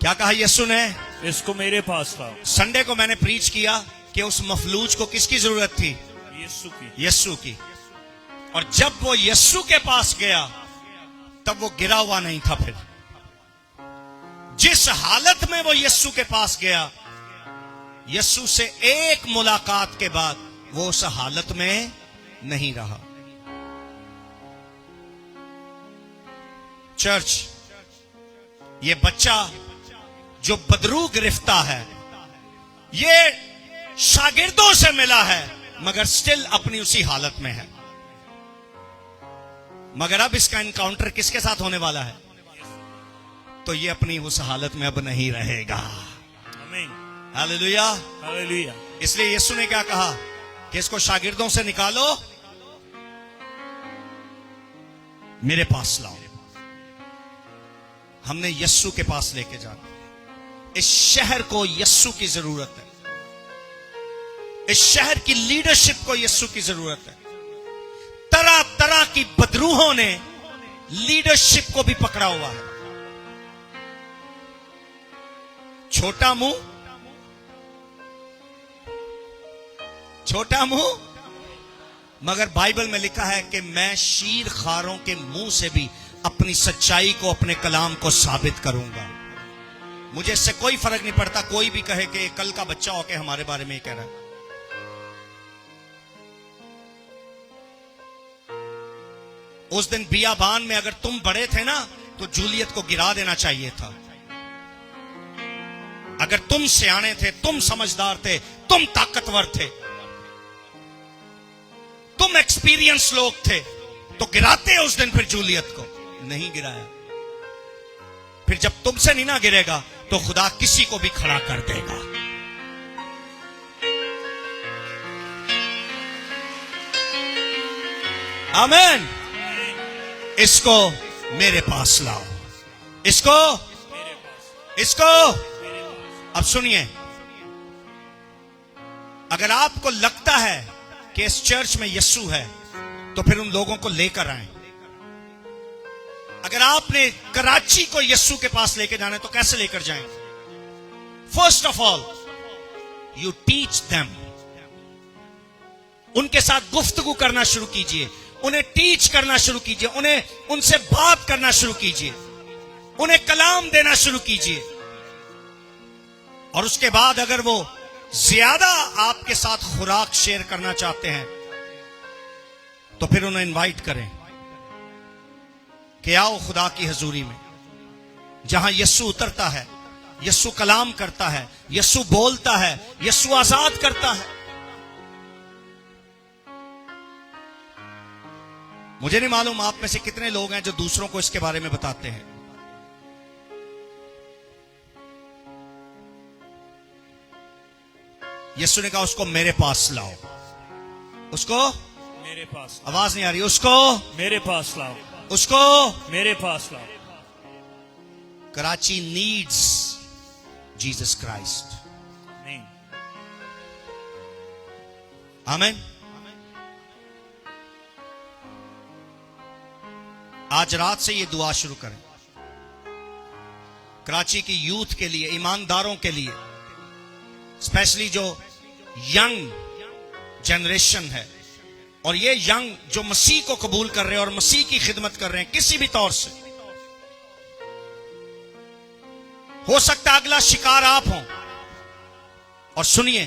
क्या कहा यीशु ने? इसको मेरे पास लाओ। संडे को मैंने प्रीच किया कि उस मफलूज को किसकी जरूरत थी? यीशु की। यीशु की। और जब वो यीशु के पास गया तब वो गिरा हुआ नहीं था। फिर जिस हालत में वो यीशु के पास गया, यीशु से एक मुलाकात के बाद वो उस हालत में नहीं रहा। चर्च, ये बच्चा जो बदरू गिरफ्ता है, ये शागिर्दों से मिला है मगर स्टिल अपनी उसी हालत में है। मगर अब इसका इनकाउंटर किसके साथ होने वाला है? तो ये अपनी उस हालत में अब नहीं रहेगा। आमीन, हालेलुया, हालेलुया। इसलिए यीशु ने क्या कहा कि इसको शागिर्दों से निकालो, मेरे पास लाओ। हमने यीशु के पास लेके जाना। इस शहर को यीशु की जरूरत है। इस शहर की लीडरशिप को यीशु की जरूरत है। तरह तरह की बदरूहों ने लीडरशिप को भी पकड़ा हुआ है। छोटा मुंह, छोटा मुंह, मगर बाइबल में लिखा है कि मैं शीर खारों के मुंह से भी अपनी सच्चाई को, अपने कलाम को साबित करूंगा। मुझे इससे कोई फर्क नहीं पड़ता कोई भी कहे कि कल का बच्चा होके हमारे बारे में ही कह रहा है। उस दिन बियाबान में अगर तुम बड़े थे ना तो जूलियत को गिरा देना चाहिए था। अगर तुम सियाने थे, तुम समझदार थे, तुम ताकतवर थे, तुम एक्सपीरियंस लोग थे, तो गिराते उस दिन फिर जूलियत को। नहीं गिराया। फिर जब तुमसे नहीं ना गिरेगा तो खुदा किसी को भी खड़ा कर देगा। आमीन। इसको मेरे पास लाओ, इसको। अब सुनिए, अगर आपको लगता है कि इस चर्च में यीशु है तो फिर उन लोगों को लेकर आए। अगर आपने कराची को यीशु के पास लेकर जाना है तो कैसे लेकर जाएं? First of all you teach them. उनके साथ गुफ्तगू करना शुरू कीजिए, उन्हें टीच करना शुरू कीजिए, उनसे बात करना शुरू कीजिए, उन्हें कलाम देना शुरू कीजिए। और उसके बाद अगर वो ज्यादा आपके साथ खुराक शेयर करना चाहते हैं तो फिर उन्हें इनवाइट करें कि आओ खुदा की हजूरी में, जहां यीशु उतरता है, यीशु कलाम करता है, यीशु बोलता है, यीशु आजाद करता है। मुझे नहीं मालूम आप में से कितने लोग हैं जो दूसरों को इसके बारे में बताते हैं। यीशु ने कहा उसको मेरे पास लाओ, उसको मेरे पास, आवाज नहीं आ रही, उसको मेरे पास लाओ, उसको मेरे पास लाओ। Karachi needs Jesus Christ. नहीं, आमीन। आज रात से ये दुआ शुरू करें कराची की यूथ के लिए, ईमानदारों के लिए, स्पेशली जो यंग जनरेशन है और ये यंग जो मसीह को कबूल कर रहे हैं और मसीह की खिदमत कर रहे हैं किसी भी तौर से। हो सकता है अगला शिकार आप हों। और सुनिए,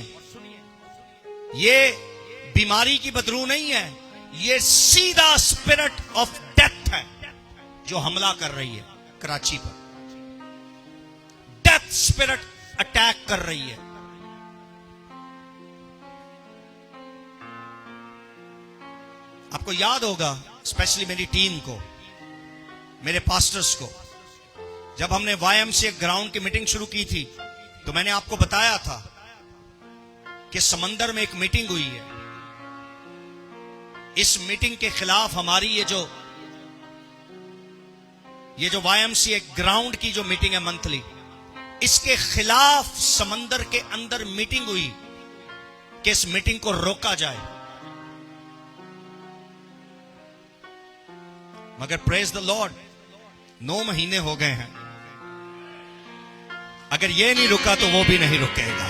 ये बीमारी की बदरू नहीं है, ये सीधा स्पिरिट ऑफ डेथ है जो हमला कर रही है कराची पर। डेथ स्पिरिट अटैक कर रही है। आपको याद होगा, स्पेशली मेरी टीम को, मेरे पास्टर्स को, जब हमने YMCA ग्राउंड की मीटिंग शुरू की थी तो मैंने आपको बताया था कि समंदर में एक मीटिंग हुई है। इस मीटिंग के खिलाफ हमारी ये जो YMCA ग्राउंड की जो मीटिंग है मंथली, इसके खिलाफ समंदर के अंदर मीटिंग हुई कि इस मीटिंग को रोका जाए। मगर प्रेज द लॉर्ड, 9 महीने हो गए हैं, अगर ये नहीं रुका तो वो भी नहीं रुकेगा।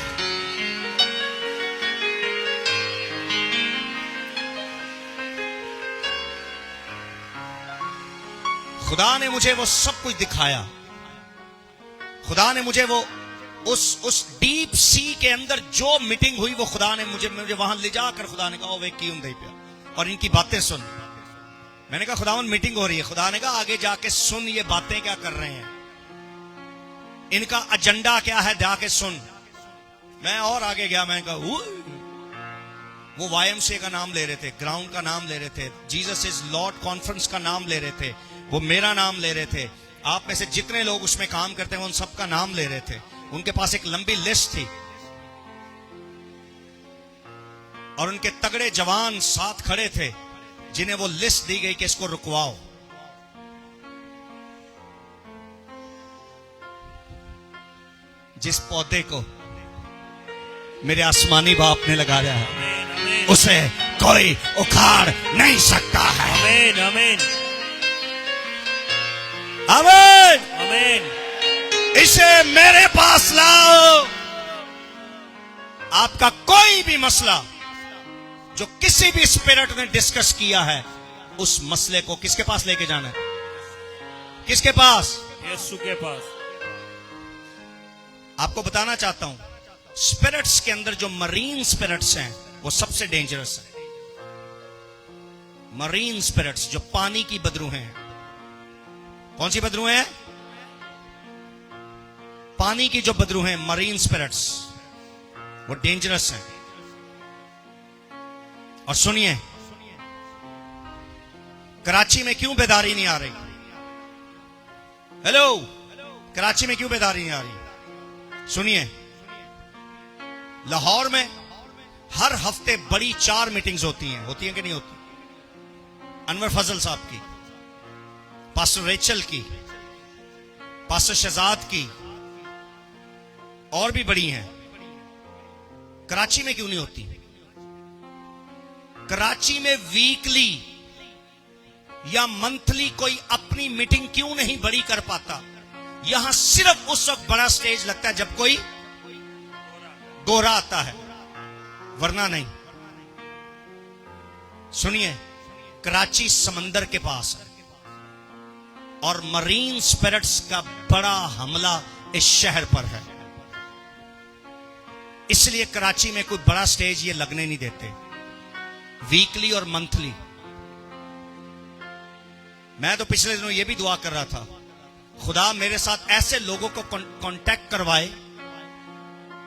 खुदा ने मुझे वो सब कुछ दिखाया। खुदा ने मुझे वो उस डीप सी के अंदर जो मीटिंग हुई वो खुदा ने मुझे वहां ले जाकर खुदा ने कहा वे क्यों दे पिया और इनकी बातें सुन। मैंने कहा खुदावन मीटिंग हो रही है। खुदा ने कहा आगे जाके सुन, ये बातें क्या कर रहे हैं, इनका एजेंडा क्या है, जाके सुन। मैं और आगे गया, मैंने कहा वो YMCA का नाम ले रहे थे, ग्राउंड का नाम ले रहे थे, जीसस इज लॉर्ड कॉन्फ्रेंस का नाम ले रहे थे, वो मेरा नाम ले रहे थे, आप में से जितने लोग उसमें काम करते हैं उन सबका नाम ले रहे थे। उनके पास एक लंबी लिस्ट थी और उनके तगड़े जवान साथ खड़े थे जिन्हें वो लिस्ट दी गई कि इसको रुकवाओ। जिस पौधे को मेरे आसमानी बाप ने लगाया है उसे कोई उखाड़ नहीं सकता है। आमीन आमीन आमीन। आमीन। इसे मेरे पास लाओ। आपका कोई भी मसला जो किसी भी स्पिरिट ने डिस्कस किया है, उस मसले को किसके पास लेके जाना है? किसके पास? यीशु के पास। आपको बताना चाहता हूं, स्पिरिट्स के अंदर जो मरीन स्पिरिट्स हैं वो सबसे डेंजरस है। मरीन स्पिरिट्स जो पानी की बदरूहें हैं। कौन सी बदरूहें हैं? पानी की जो बदरूहें, मरीन स्पिरिट्स, वो डेंजरस हैं। और सुनिए, कराची में क्यों बेदारी नहीं आ रही? हेलो, कराची में क्यों बेदारी नहीं आ रही? सुनिए, लाहौर में हर हफ्ते बड़ी 4 मीटिंग्स होती हैं कि नहीं होती? अनवर फजल साहब की, पास्टर रेचल की, पास्टर शहजाद की, और भी बड़ी हैं। कराची में क्यों नहीं होती? कराची में वीकली या मंथली कोई अपनी मीटिंग क्यों नहीं बड़ी कर पाता? यहां सिर्फ उस वक्त बड़ा स्टेज लगता है जब कोई गोरा आता है, वरना नहीं। सुनिए, कराची समंदर के पास है और मरीन स्पिरिट्स का बड़ा हमला इस शहर पर है। इसलिए कराची में कोई बड़ा स्टेज ये लगने नहीं देते, वीकली और मंथली। मैं तो पिछले दिनों ये भी दुआ कर रहा था, खुदा मेरे साथ ऐसे लोगों को कांटेक्ट करवाए,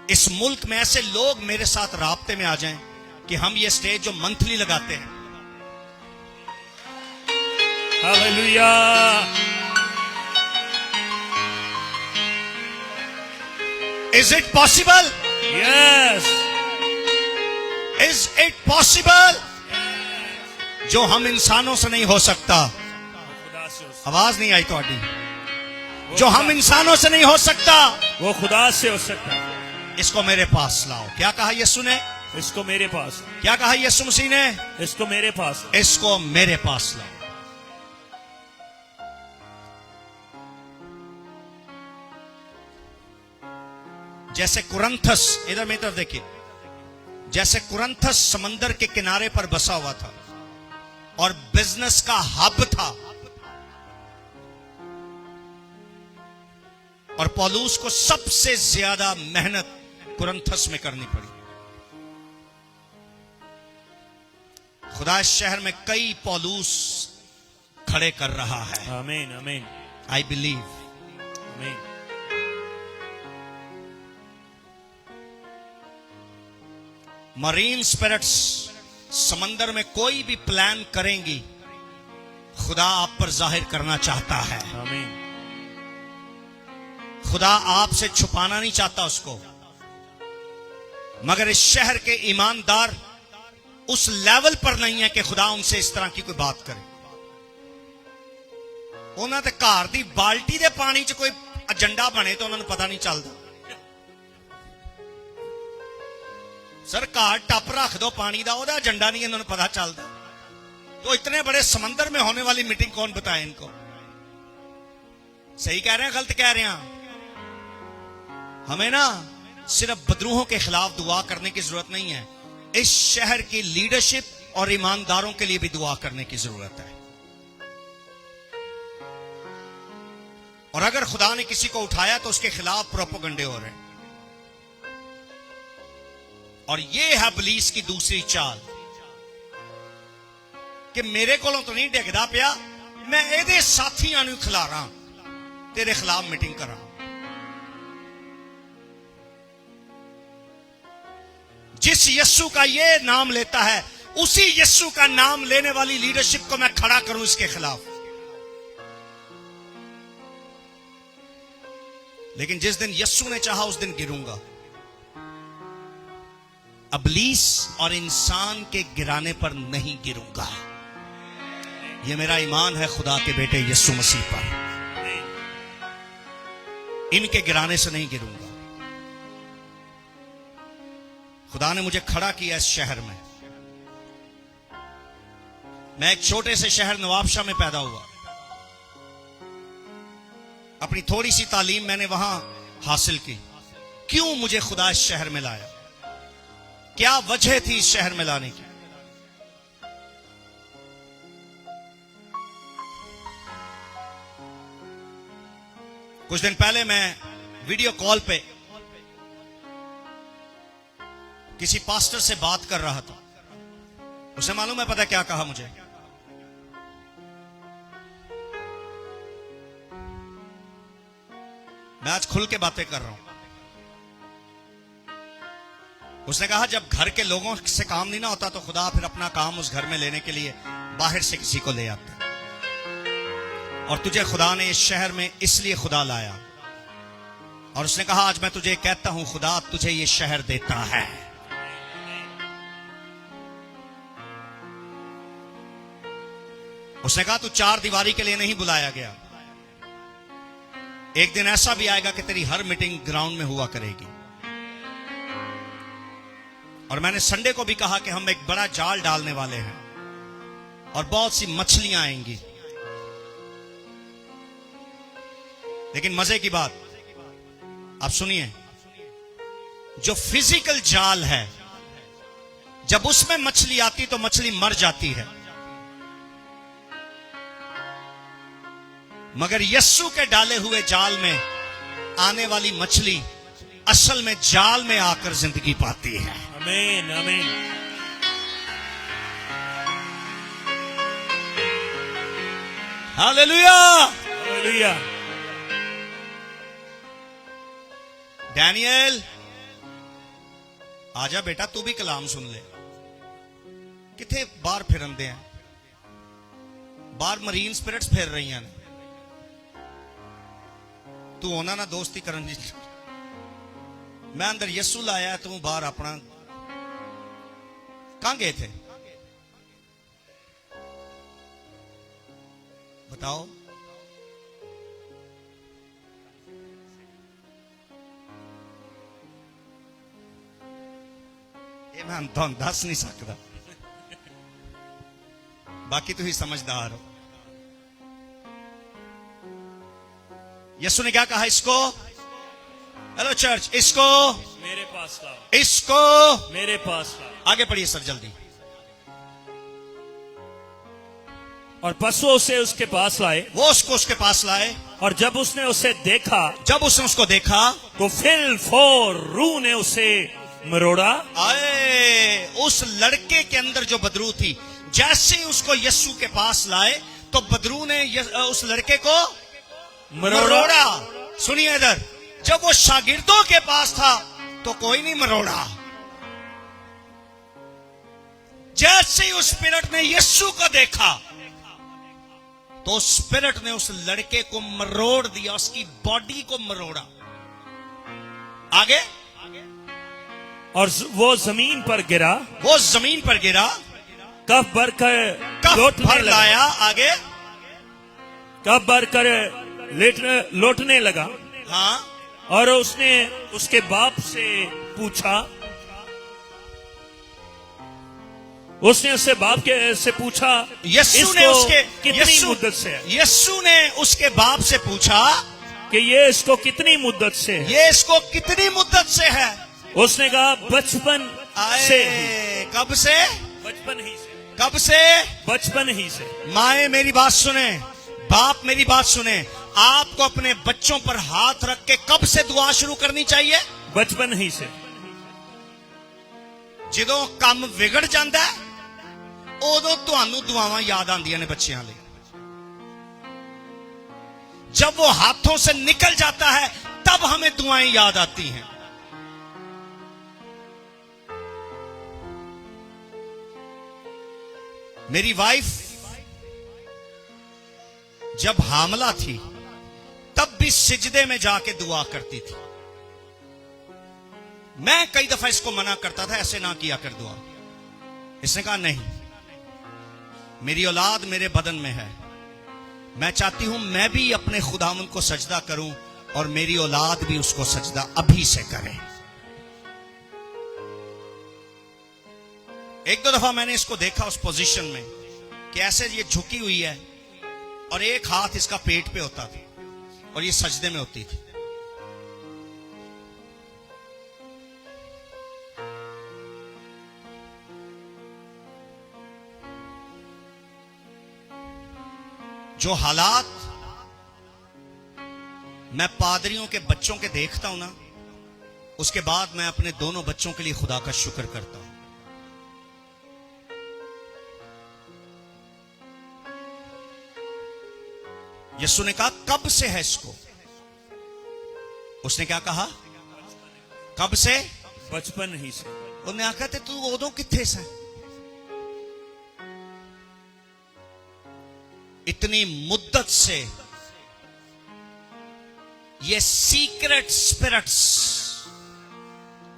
इस मुल्क में ऐसे लोग मेरे साथ राब्ते में आ जाएं कि हम ये स्टेज जो मंथली लगाते हैं। Hallelujah. Is it possible? Yes. Is it possible? जो हम इंसानों से नहीं हो सकता। खुदा से हो आवाज नहीं आई थोड़ी? जो हम इंसानों से नहीं हो सकता वो खुदा से हो सकता है। इसको मेरे पास लाओ। क्या कहा यीशु ने? इसको मेरे पास। क्या कहा यीशु मसीह ने? इसको मेरे पास। इसको मेरे पास लाओ। जैसे कुरंथस, इधर मेरी तरफ देखिए, जैसे कुरंथस समंदर के किनारे पर बसा हुआ था और बिजनेस का हब था, और पौलुस को सबसे ज्यादा मेहनत कुरंथस में करनी पड़ी। खुदा इस शहर में कई पौलुस खड़े कर रहा है। आमीन आमीन। I believe. आमीन। मरीन स्पिरिट्स समंदर में कोई भी प्लान करेंगी, खुदा आप पर जाहिर करना चाहता है। आमीन। खुदा आपसे छुपाना नहीं चाहता उसको, मगर इस शहर के ईमानदार उस लेवल पर नहीं है कि खुदा उनसे इस तरह की कोई बात करे। उन्होंने तो घर दी बाल्टी दे पानी च कोई एजेंडा बने तो उन्होंने पता नहीं चलता। सर घर टप रख दो पानी का, ओदा एजेंडा नहीं इन्होंने पता चलता। तो इतने बड़े समंदर में होने वाली मीटिंग कौन बताए इनको? सही कह रहे हैं, गलत कह रहे हैं? हमें ना सिर्फ बदरूहों के खिलाफ दुआ करने की जरूरत नहीं है, इस शहर की लीडरशिप और ईमानदारों के लिए भी दुआ करने की जरूरत है। और अगर खुदा ने किसी को उठाया तो उसके खिलाफ प्रोपेगेंडे हो रहे हैं। और ये है इब्लीस की दूसरी चाल कि मेरे कोलों तो नहीं डिगदा पिया, मैं एदे साथियां नूं खिलारा, तेरे खिलाफ मीटिंग करा। जिस यीशु का ये नाम लेता है, उसी यीशु का नाम लेने वाली लीडरशिप को मैं खड़ा करूं इसके खिलाफ। लेकिन जिस दिन यीशु ने चाहा उस दिन गिरूंगा। इब्लीस और इंसान के गिराने पर नहीं गिरूंगा। यह मेरा ईमान है खुदा के बेटे यीशु मसीह पर। इनके गिराने से नहीं गिरूंगा। खुदा ने मुझे खड़ा किया इस शहर में। मैं एक छोटे से शहर नवाबशाह में पैदा हुआ। अपनी थोड़ी सी तालीम मैंने वहां हासिल की। क्यों मुझे खुदा इस शहर में लाया? क्या वजह थी इस शहर में लाने की? कुछ दिन पहले मैं वीडियो कॉल पे किसी पास्टर से बात कर रहा था। उसे मालूम है पता क्या कहा मुझे? मैं आज खुल के बातें कर रहा हूं। उसने कहा जब घर के लोगों से काम नहीं ना होता तो खुदा फिर अपना काम उस घर में लेने के लिए बाहर से किसी को ले आता। और तुझे खुदा ने इस शहर में इसलिए खुदा लाया। और उसने कहा आज मैं तुझे कहता हूं खुदा तुझे ये शहर देता है। उसने कहा तू चार दीवारी के लिए नहीं बुलाया गया। एक दिन ऐसा भी आएगा कि तेरी हर मीटिंग ग्राउंड में हुआ करेगी। और मैंने संडे को भी कहा कि हम एक बड़ा जाल डालने वाले हैं और बहुत सी मछलियां आएंगी। लेकिन मजे की बात आप सुनिए, जो फिजिकल जाल है जब उसमें मछली आती तो मछली मर जाती है। मगर यस्सु के डाले हुए जाल में आने वाली मछली असल में जाल में आकर जिंदगी पाती है। आमीन आमीन। Hallelujah hallelujah. डैनियल आजा बेटा, तू भी कलाम सुन ले। किथे बाहर फिरन दे हैं, बाहर मरीन स्पिरिट्स फिर रही हैं। तू होना ना दोस्ती करन दी। मैं अंदर यस्सु लाया, तू बाहर अपना। कहां गए थे बताओ? ये मैं तो दस नहीं सकता, बाकी तू ही समझदार हो। यीशु ने क्या कहा इसको? हेलो चर्च, इसको मेरे पास लाओ, इसको मेरे पास लाओ। आगे पढ़िए सर जल्दी। और पशु उसे उसके पास लाए। वो उसको उसके पास लाए। और जब उसने उसे देखा, जब उसने उसको देखा तो फिल फोर रूह ने उसे मरोड़ा। आए उस लड़के के अंदर जो बदरू थी, जैसे ही उसको यस्सु के पास लाए तो बदरू ने उस लड़के को मरोड़ा। सुनिए इधर, जब वो शागिर्दों के पास था तो कोई नहीं मरोड़ा। जैसे ही उस स्पिरिट ने यीशु को देखा तो स्पिरिट ने उस लड़के को मरोड़ दिया, उसकी बॉडी को मरोड़ा। आगे, और वो जमीन पर गिरा। वो जमीन पर गिरा, कफ भर कर कफ लौटने भर लगा। लाया। आगे, कफ भर कर लौटने लगा। हाँ, और उसने उसके बाप से पूछा, उसने उससे बाप के से पूछा, यीशु ने इसको उसके कितनी मुद्दत से है? यीशु ने उसके बाप से पूछा कि ये इसको कितनी मुद्दत से है? ये इसको कितनी मुद्दत से है? उसने कहा बचपन से ही। आए कब से? बचपन ही से। कब से? बचपन ही से। माए मेरी बात सुने, बाप मेरी बात सुने। आपको अपने बच्चों पर हाथ रख के कब से दुआ शुरू करनी चाहिए? बचपन ही से। ਜਦੋਂ ਕੰਮ ਵਿਗੜ ਜਾਂਦਾ ਹੈ ਉਦੋਂ ਤੁਹਾਨੂੰ ਦੁਆਵਾਂ याद ਆਉਂਦੀਆਂ ਨੇ ਬੱਚਿਆਂ ਲਈ। जब वो हाथों से निकल जाता है तब हमें दुआएं याद आती हैं। मेरी वाइफ जब हामला थी तब भी सिजदे में जाके दुआ करती थी। मैं कई दफा इसको मना करता था, ऐसे ना किया कर दुआ। इसने कहा नहीं, मेरी औलाद मेरे बदन में है, मैं चाहती हूं मैं भी अपने खुदावंद को सजदा करूं और मेरी औलाद भी उसको सजदा अभी से करे। एक दो दफा मैंने इसको देखा उस पोजीशन में कि ऐसे ये झुकी हुई है और एक हाथ इसका पेट पे होता था और ये सजदे में होती थी। जो हालात मैं पादरियों के बच्चों के देखता हूं ना, उसके बाद मैं अपने दोनों बच्चों के लिए खुदा का शुक्र करता हूं। यीशु ने कहा कब से है इसको? उसने क्या कहा? कब से? बचपन ही से। उन्हें आखा थे तू उदों किथे से? इतनी मुद्दत से ये सीक्रेट स्पिरिट्स,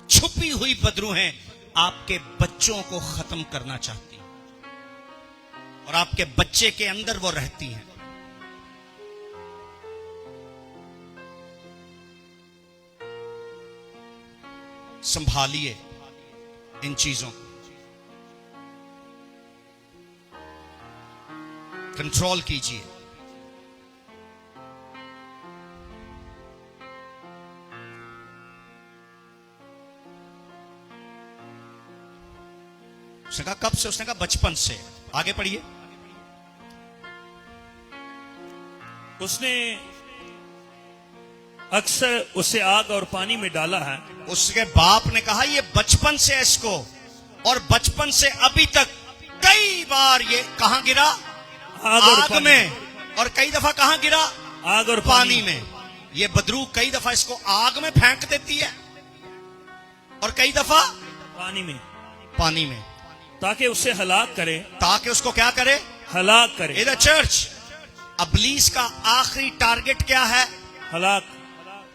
छुपी हुई बदरूहें आपके बच्चों को खत्म करना चाहती हैं और आपके बच्चे के अंदर वो रहती हैं। संभालिए इन चीजों को, कंट्रोल कीजिए। उसने कहा कब से? उसने कहा बचपन से। आगे पढ़िए। उसने अक्सर उसे आग और पानी में डाला है। उसके बाप ने कहा ये बचपन से है इसको, और बचपन से अभी तक कई बार ये कहां गिरा? आग में, और कई दफा कहां गिरा? आग और पानी में। ये बदरू कई दफा इसको आग में फेंक देती है और कई दफा पानी में, पानी में, ताकि उसे हलाक करे। ताकि उसको क्या करे? हलाक करे। इधर चर्च, इब्लीस का आखिरी टारगेट क्या है? हलाक।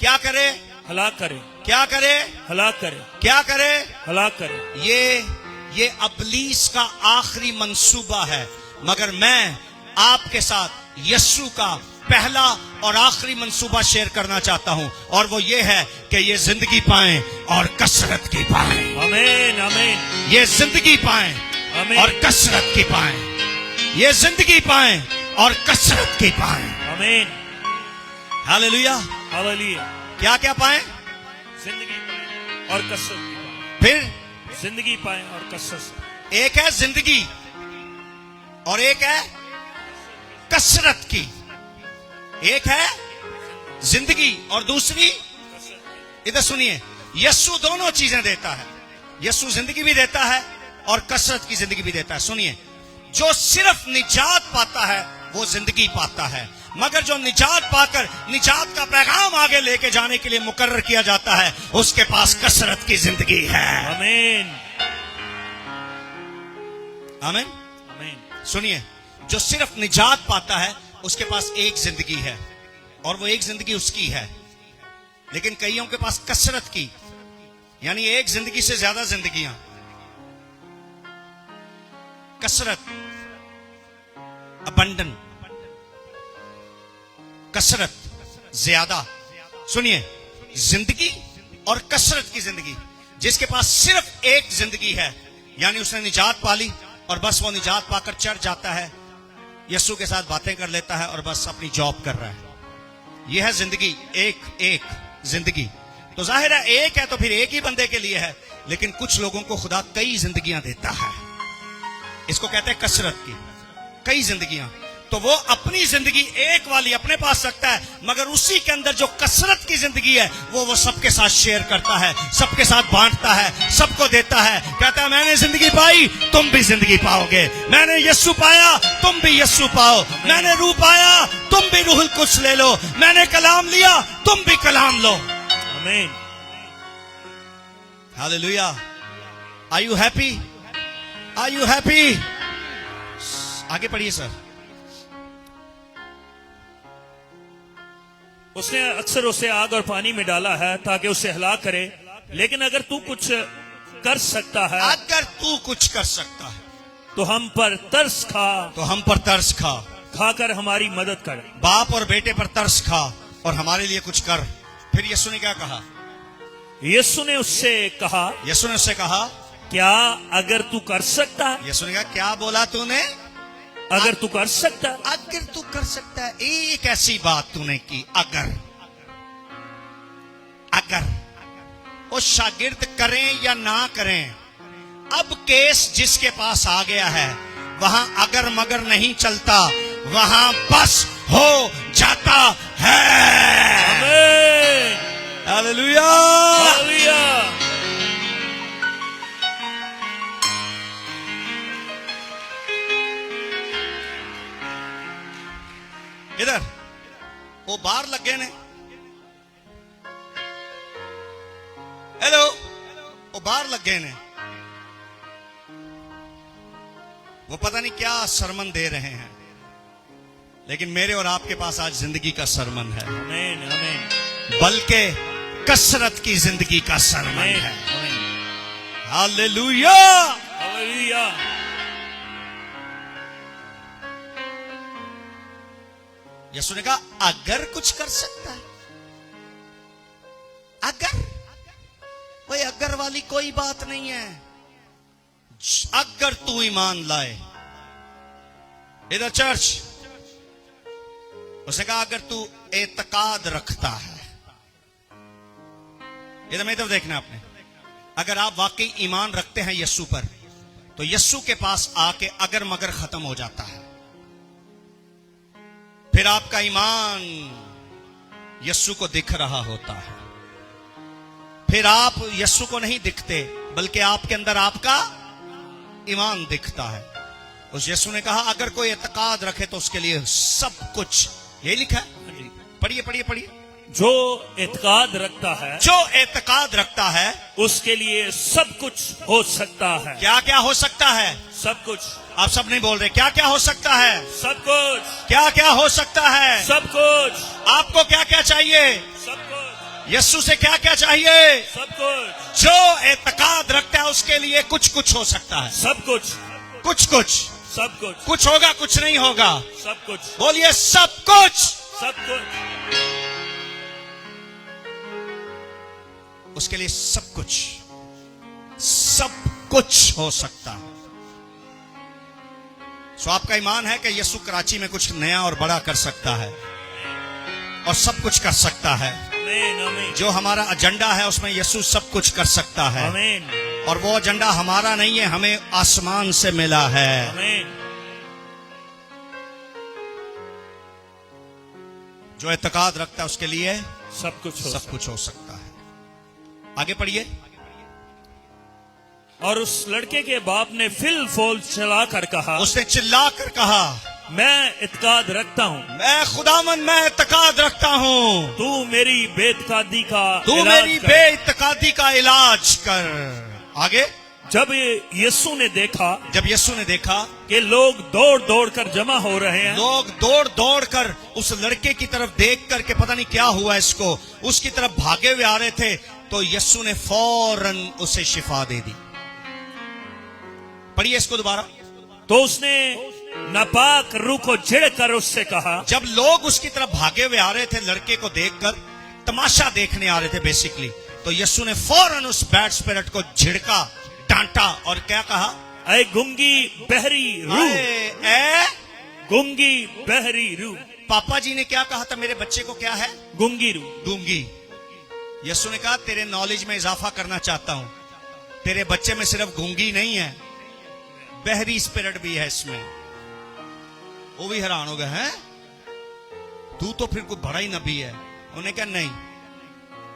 क्या करे? हलाक करे। क्या करे? हलाक करे। क्या करे? हलाक करे। ये इब्लीस का आखिरी मंसूबा है, मगर मैं आपके साथ यीशु का पहला और आखिरी मंसूबा शेयर करना चाहता हूं, और वो ये है कि ये जिंदगी पाएं और कसरत की पाएं। आमीन, आमीन। ये जिंदगी पाएं आमीन। और कसरत की पाएं। ये जिंदगी पाएं और कसरत की पाएं। आमीन। हालेलुया। हालेलुया। क्या क्या पाएं? जिंदगी पाएं और कसरत की पाएं। फिर जिंदगी पाएं और कसरत। एक है जिंदगी और एक है कसरत की। एक है जिंदगी और दूसरी, इधर सुनिए, यीशु दोनों चीजें देता है। यीशु जिंदगी भी देता है और कसरत की जिंदगी भी देता है। सुनिए, जो सिर्फ निजात पाता है वो जिंदगी पाता है, मगर जो निजात पाकर निजात का पैगाम आगे लेके जाने के लिए मुकर्रर किया जाता है, उसके पास कसरत की जिंदगी है। आमीन, आमीन, आमीन। सुनिए, जो सिर्फ निजात पाता है उसके पास एक जिंदगी है, और वो एक जिंदगी उसकी है। लेकिन कईयों के पास कसरत की, यानी एक जिंदगी से ज्यादा जिंदगियां, कसरत, अबंडन, कसरत ज्यादा। सुनिए, जिंदगी और कसरत की जिंदगी। जिसके पास सिर्फ एक जिंदगी है, यानी उसने निजात पाली और बस वो निजात पाकर चढ़ जाता है, यीशु के साथ बातें कर लेता है और बस अपनी जॉब कर रहा है। यह है जिंदगी, एक जिंदगी। तो जाहिर है एक है तो फिर एक ही बंदे के लिए है, लेकिन कुछ लोगों को खुदा कई जिंदगियां देता है। इसको कहते हैं कसरत की, कई जिंदगियां। तो वो अपनी जिंदगी एक वाली अपने पास रखता है, मगर उसी के अंदर जो कसरत की जिंदगी है वो सबके साथ शेयर करता है, सबके साथ बांटता है, सबको देता है। कहता है मैंने जिंदगी पाई, तुम भी जिंदगी पाओगे। मैंने यीशु पाया, तुम भी यीशु पाओ। मैंने रूह पाया, तुम भी रूहुल कुछ ले लो। मैंने कलाम लिया, तुम भी कलाम लो। आमीन। Hallelujah. Are you happy? Are you happy? आगे पढ़िए सर। उसने अक्सर उसे आग और पानी में डाला है ताकि उसे हलाक करे, लेकिन अगर तू कुछ कर सकता है, अगर तू कुछ कर सकता है तो हम पर तरस खा, तो हम पर तरस खा, खाकर हमारी मदद कर। बाप और बेटे पर तरस खा और हमारे लिए कुछ कर। फिर यीशु ने क्या कहा? यीशु ने उससे कहा, यीशु ने उससे कहा क्या अगर तू कर सकता है? यीशु ने कहा क्या बोला तूने? अगर तू कर सकता है। अगर तू कर सकता है। एक ऐसी बात तूने की, अगर। अगर वो शागिर्द करें या ना करें, अब केस जिसके पास आ गया है वहां अगर मगर नहीं चलता, वहां बस हो जाता है। आमीन। हालेलुया। हालेलुया। इधर वो बाहर लग गए ने। हेलो, वो बाहर लग गए ने। वो पता नहीं क्या सरमन दे रहे हैं, लेकिन मेरे और आपके पास आज जिंदगी का सरमन है। आमीन। आमीन। बल्कि कसरत की जिंदगी का सरमन आमीन। है। आमीन। हालेलुया। हालेलुया। यीशु ने कहा अगर कुछ कर सकता है। अगर, भाई अगर वाली कोई बात नहीं है। अगर तू ईमान लाए। इधर चर्च, उसने कहा अगर तू एतकाद रखता है। इधर मेरी तरफ देखना आपने। अगर आप वाकई ईमान रखते हैं यीशु पर, तो यीशु के पास आके अगर मगर खत्म हो जाता है। फिर आपका ईमान यीशु को दिख रहा होता है। फिर आप यीशु को नहीं दिखते, बल्कि आपके अंदर आपका ईमान दिखता है। उस यीशु ने कहा अगर कोई एतकाद रखे तो उसके लिए सब कुछ, ये लिखा है। पढ़िए पढ़िए पढ़िए। जो एतकाद रखता है, जो एतकाद रखता है उसके लिए सब कुछ हो सकता है। क्या क्या हो सकता है? सब कुछ। आप सब नहीं बोल रहे। क्या क्या हो सकता है? सब कुछ। क्या क्या हो सकता है? सब कुछ। आपको क्या क्या चाहिए? सब कुछ। यीशु से क्या क्या चाहिए? सब कुछ। जो एतकाद रखता है उसके लिए कुछ कुछ हो सकता है। सब कुछ। कुछ कुछ। सब कुछ। कुछ होगा, कुछ नहीं होगा। सब कुछ। बोलिए सब कुछ। सब कुछ। उसके लिए सब कुछ, सब कुछ हो सकता है। सो आपका ईमान है कि यीशु कराची में कुछ नया और बड़ा कर सकता है और सब कुछ कर सकता है। आमीन। आमीन। जो हमारा एजेंडा है उसमें यीशु सब कुछ कर सकता है। आमीन। और वो एजेंडा हमारा नहीं है, हमें आसमान से मिला है। आमीन। जो एतकाद रखता है उसके लिए सब कुछ हो सब कुछ हो सकता है। आगे पढ़िए। और उस लड़के के बाप ने फिल फोल चलाकर कहा, उसने चिल्ला कर कहा मैं इत्काद रखता हूँ, मैं खुदावन मैं एतकाद रखता हूँ, तू मेरी बेइत्कादी का तू इलाज मेरी कर। बेइत्कादी का इलाज कर। आगे। जब यीशु ने देखा जब यीशु ने देखा कि लोग दौड़ दौड़ कर जमा हो रहे हैं, लोग दौड़ दौड़ कर उस लड़के की तरफ देख कर के पता नहीं क्या हुआ इसको, उसकी तरफ भागे हुए आ रहे थे, तो यीशु ने फौरन उसे शिफा दे दी। पढ़िए इसको दोबारा। तो उसने नापाक रूह को झिड़ कर उससे कहा, जब लोग उसकी तरफ भागे हुए आ रहे थे, लड़के को देखकर तमाशा देखने आ रहे थे बेसिकली, तो यीशु ने फौरन उस बैड स्पिरिट को झिड़का, डांटा और क्या कहा, ऐ गुंगी बहरी रूह, ए गुंगी बहरी रूह। पापा जी ने क्या कहा था मेरे बच्चे को? क्या है? गुंगी रूह। गूंगी। यीशु ने कहा तेरे नॉलेज में इजाफा करना चाहता हूं, तेरे बच्चे में सिर्फ गूंगी नहीं है, बहरी स्पिरिट भी है इसमें। वो भी हैरान हो गए, हैं तू तो फिर कोई बड़ा ही नबी है। उन्हें कहा नहीं,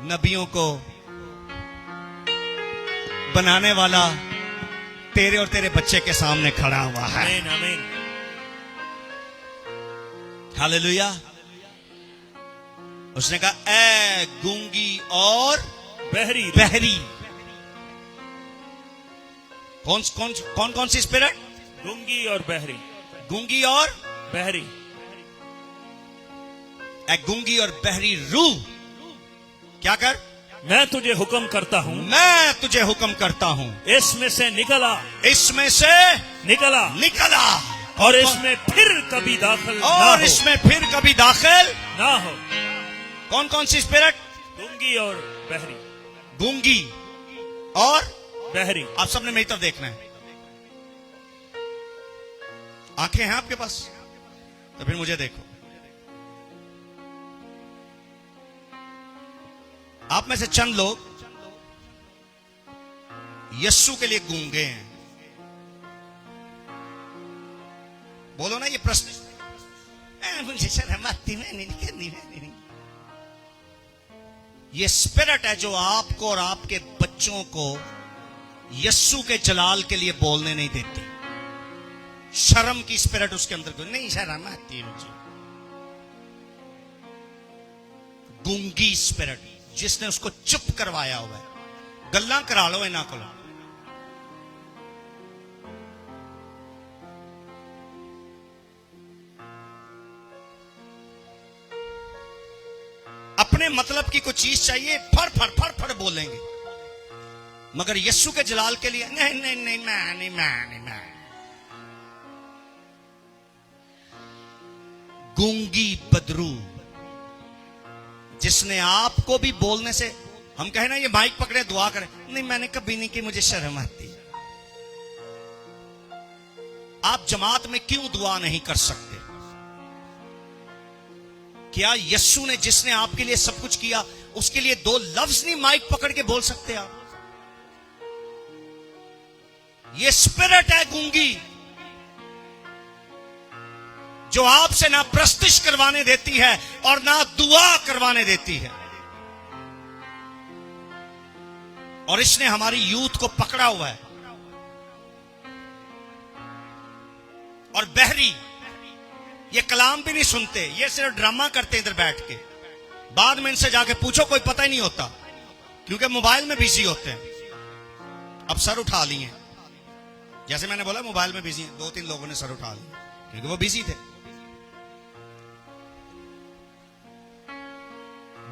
नबियों को बनाने वाला तेरे और तेरे बच्चे के सामने खड़ा हुआ है। आमीन आमीन। हालेलुया। उसने कहा ए गूंगी और बहरी बहरी। कौन कौन कौन कौन सी स्पिरिट? गूंगी और बहरी। गूंगी और बहरी। ए गूंगी और बहरी रूह क्या कर? मैं तुझे हुक्म करता हूँ, मैं तुझे हुक्म करता हूं, इसमें से निकला इसमें से निकला निकला और इसमें फिर कभी दाखिल ना और हो। इसमें फिर कभी दाखिल ना हो। कौन कौन सी स्पिरिट? गूंगी और बहरी। गूंगी और बहरी। आप सबने मेरी तरफ देखना है। आंखें हैं आपके पास? तो फिर मुझे देखो। आप में से चंद लोग यस्सु के लिए गूंगे हैं। बोलो ना ये प्रश्न, मुझे शर्म आती है, नहीं करनी है। ये स्पिरिट है जो आपको और आपके बच्चों को यस्सु के जलाल के लिए बोलने नहीं देती। शर्म की स्पिरिट उसके अंदर को नहीं, शर्म आती है मुझे। गूंगी स्पिरिट जिसने उसको चुप करवाया हुआ है। गल्ला करा लो इन्हां को। अपने मतलब की कोई चीज चाहिए, फड़ फड़ फड़ फड़ बोलेंगे, मगर यस्सु के जलाल के लिए नहीं नहीं नहीं, मैं गूंगी बदरू जिसने आपको भी बोलने से, हम कहे ना ये माइक पकड़े दुआ करें, नहीं मैंने कभी नहीं की, मुझे शर्म आती। आप जमात में क्यों दुआ नहीं कर सकते? क्या यस्सु ने जिसने आपके लिए सब कुछ किया उसके लिए दो लफ्ज नहीं माइक पकड़ के बोल सकते आप? ये स्पिरिट है गूंगी जो आपसे ना प्रस्तिश करवाने देती है और ना दुआ करवाने देती है। और इसने हमारी यूथ को पकड़ा हुआ है। और बहरी ये कलाम भी नहीं सुनते, ये सिर्फ ड्रामा करते इधर बैठ के। बाद में इनसे जाके पूछो कोई पता ही नहीं होता, क्योंकि मोबाइल में बिजी होते हैं। अब सर उठा लिए, जैसे मैंने बोला मोबाइल में बिजी हैं। 2-3 लोगों ने सर उठा लिया क्योंकि वो बिजी थे।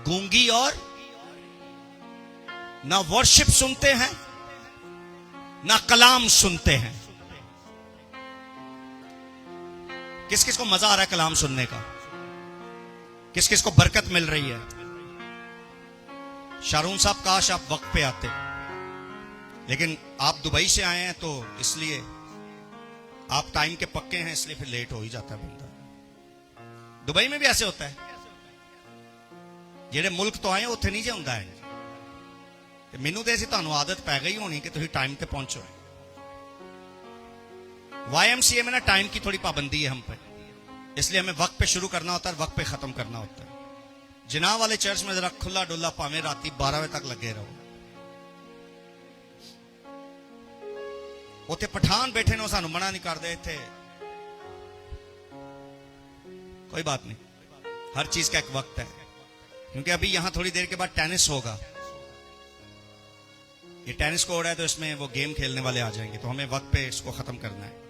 गूंगी और ना वर्शिप सुनते हैं ना कलाम सुनते हैं। किस किस को मजा आ रहा है कलाम सुनने का? किस किस को बरकत मिल रही है? शारून साहब काश आप वक्त पे आते, लेकिन आप दुबई से आए हैं तो इसलिए आप टाइम के पक्के हैं, इसलिए फिर लेट हो ही जाता है बंदा। दुबई में भी ऐसे होता है, जेड़े मुल्क तो आए उत्थे नहीं जे हुंदा है। मैनू तो ऐसी तुहानू आदत पै गई होनी कि तुसीं टाइम पे पहुंचो। YMCA में ना टाइम की थोड़ी पाबंदी है हम पे, इसलिए हमें वक्त पे शुरू करना होता है, वक्त पे खत्म करना होता है। जिनाह वाले चर्च में जरा खुला डुल्ला भावें राती 12 बजे तक लगे रहो। उत्थे पठान बैठे ने, सानू मना नहीं करते। इत्थे कोई बात नहीं, हर चीज का एक वक्त है। क्योंकि अभी यहां थोड़ी देर के बाद टेनिस होगा। ये टेनिस कोर्ट है तो इसमें वो गेम खेलने वाले आ जाएंगे, तो हमें वक्त पे इसको खत्म करना है।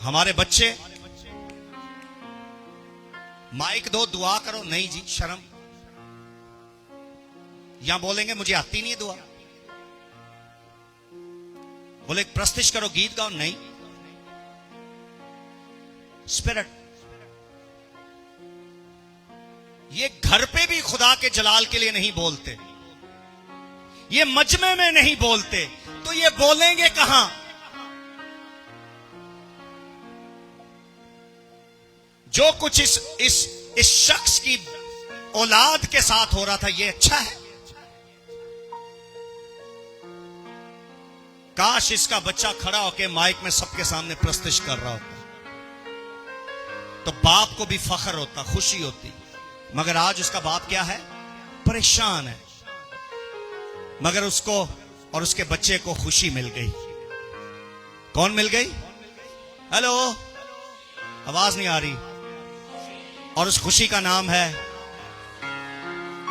हमारे बच्चे माइक दो दुआ करो, नहीं जी शर्म। यहां बोलेंगे मुझे आती नहीं है दुआ। बोले प्रस्तिश करो, गीत गाओ, नहीं। स्पिरिट, ये घर पे भी खुदा के जलाल के लिए नहीं बोलते, ये मजमे में नहीं बोलते, तो ये बोलेंगे कहां? जो कुछ इस शख्स की औलाद के साथ हो रहा था, ये अच्छा है? काश इसका बच्चा खड़ा होकर माइक में सबके सामने प्रस्तुत कर रहा होता, तो बाप को भी फख्र होता, खुशी होती। मगर आज उसका बाप क्या है? परेशान है। मगर उसको और उसके बच्चे को खुशी मिल गई। कौन मिल गई? हेलो, आवाज नहीं आ रही। और उस खुशी का नाम है,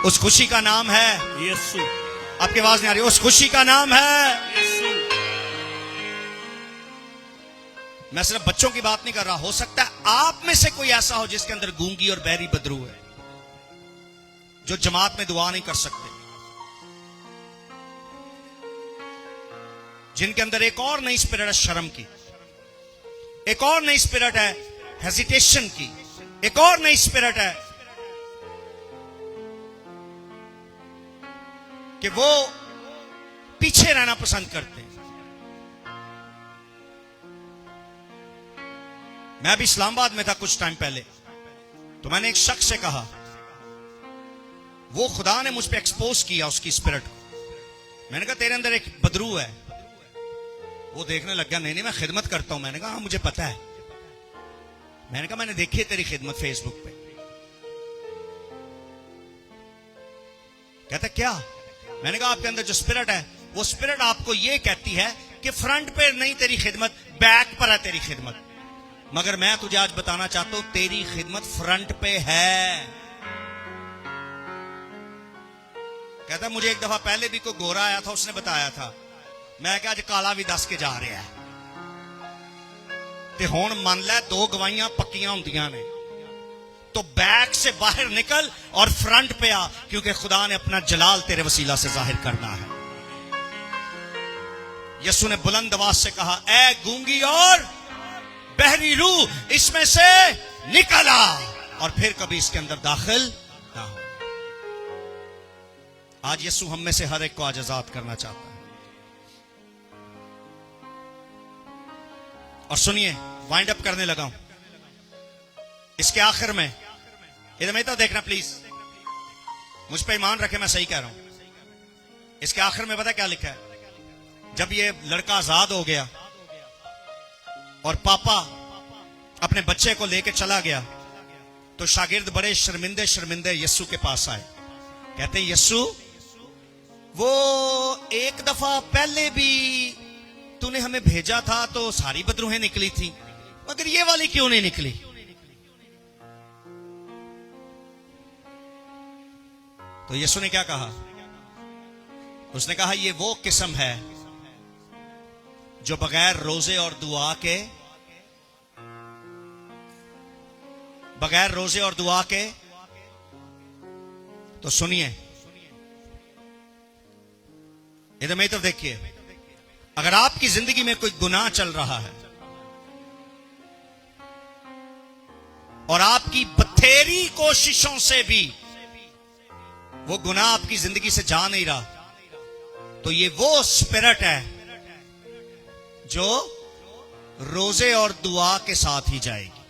उस खुशी का नाम है यीशु। आपकी आवाज नहीं आ रही। उस खुशी का नाम है यीशु। मैं सिर्फ बच्चों की बात नहीं कर रहा, हो सकता है आप में से कोई ऐसा हो जिसके अंदर गूंगी और बहरी बदरू है, जो जमात में दुआ नहीं कर सकते, जिनके अंदर एक और नई स्पिरिट है शर्म की, एक और नई स्पिरिट है हेजिटेशन की, एक और नई स्पिरिट है कि वो पीछे रहना पसंद करते हैं। मैं अभी इस्लामाबाद में था कुछ टाइम पहले, तो मैंने एक शख्स से कहा, वो खुदा ने मुझ पे एक्सपोज किया उसकी स्पिरिट को। मैंने कहा तेरे अंदर एक बदरू है। वो देखने लग गया, नहीं नहीं मैं खिदमत करता हूं। मैंने कहा हाँ मुझे पता है। मैंने कहा मैंने देखी है तेरी खिदमत फेसबुक पे। कहता क्या? मैंने कहा आपके अंदर जो स्पिरिट है, वो स्पिरिट आपको ये कहती है कि फ्रंट पे नहीं तेरी खिदमत, बैक पर है तेरी खिदमत। मगर मैं तुझे आज बताना चाहता हूं, तेरी खिदमत फ्रंट पे है। कहता मुझे एक दफा पहले भी कोई गोरा आया था, उसने बताया था। मैं क्या आज काला भी दस के जा रहा है, ते हुण मन लै दो गवाहियां पक्कियां हुंदियां ने, तो बैक से बाहर निकल और फ्रंट पे आ, क्योंकि खुदा ने अपना जलाल तेरे वसीला से जाहिर करना है। यीशु ने बुलंद आवाज से कहा, ऐ गूंगी और बहरी रूह, इसमें से निकल आ और फिर कभी इसके अंदर दाखिल ना हो। आज यीशु हम में से हर एक को आज आजाद करना चाहता है। और सुनिए, वाइंड अप करने लगा हूं। इसके आखिर में इधर में तो देखना प्लीज, मुझ पे ईमान रखे, मैं सही कह रहा हूं। इसके आखिर में पता क्या लिखा है? जब ये लड़का आजाद हो गया और पापा अपने बच्चे को लेकर चला गया, तो शागिर्द बड़े शर्मिंदे शर्मिंदे यीशु के पास आए। कहते यीशु, वो एक दफा पहले भी तूने हमें भेजा था तो सारी बदरूहें निकली थी, मगर ये वाली क्यों नहीं निकली? तो यीशु ने क्या कहा? उसने कहा ये वो किस्म है जो बगैर रोजे और दुआ के, बगैर रोजे और दुआ के, तो सुनिए इधर मेरी तरफ देखिए, अगर आपकी जिंदगी में कोई गुनाह चल रहा है और आपकी बथेरी कोशिशों से भी वो गुनाह आपकी जिंदगी से जा नहीं रहा, तो ये वो स्पिरिट है जो रोजे और दुआ के साथ ही जाएगी।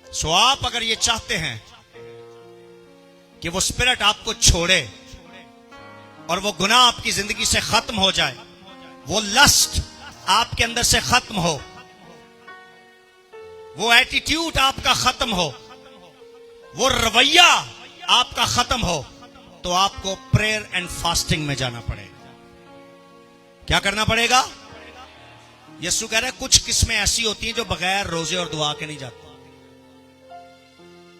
सो आप अगर ये चाहते हैं कि वो स्पिरिट आपको छोड़े और वो गुनाह आपकी जिंदगी से खत्म हो जाए, वो लस्ट आपके अंदर से खत्म हो, वो एटीट्यूड आपका खत्म हो, वो रवैया आपका खत्म हो, तो आपको प्रेयर एंड फास्टिंग में जाना पड़ेगा। क्या करना पड़ेगा? यीशु कह रहे हैं कुछ किस्में ऐसी होती हैं जो बगैर रोजे और दुआ के नहीं जाती।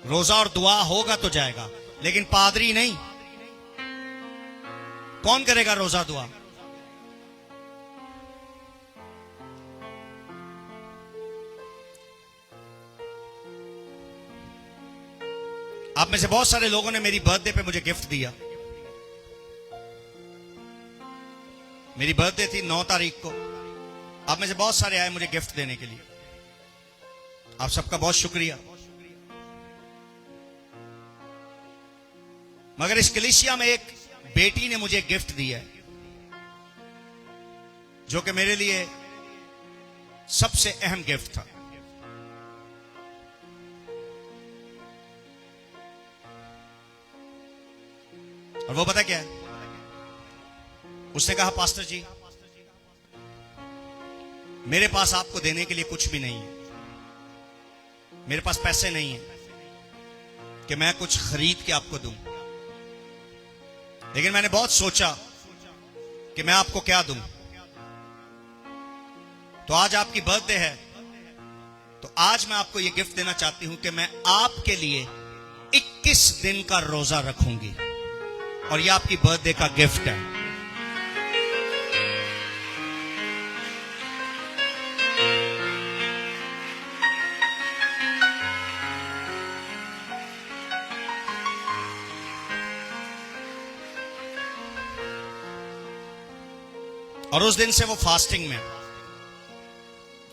रोजा और दुआ होगा तो जाएगा, लेकिन पादरी नहीं। कौन करेगा रोजा दुआ? आप में से बहुत सारे लोगों ने मेरी बर्थडे पे मुझे गिफ्ट दिया। मेरी बर्थडे थी 9 तारीख को। आप में से बहुत सारे आए मुझे गिफ्ट देने के लिए। आप सबका बहुत शुक्रिया। मगर इस कलीसिया में एक बेटी ने मुझे गिफ्ट दिया है, जो कि मेरे लिए सबसे अहम गिफ्ट था। और वो पता क्या है? उसने कहा, पास्टर जी, मेरे पास आपको देने के लिए कुछ भी नहीं है, मेरे पास पैसे नहीं है कि मैं कुछ खरीद के आपको दूं, लेकिन मैंने बहुत सोचा कि मैं आपको क्या दूं। तो आज आपकी बर्थडे है, तो आज मैं आपको यह गिफ्ट देना चाहती हूं कि मैं आपके लिए 21 दिन का रोजा रखूंगी, और यह आपकी बर्थडे का गिफ्ट है। और उस दिन से वो फास्टिंग में,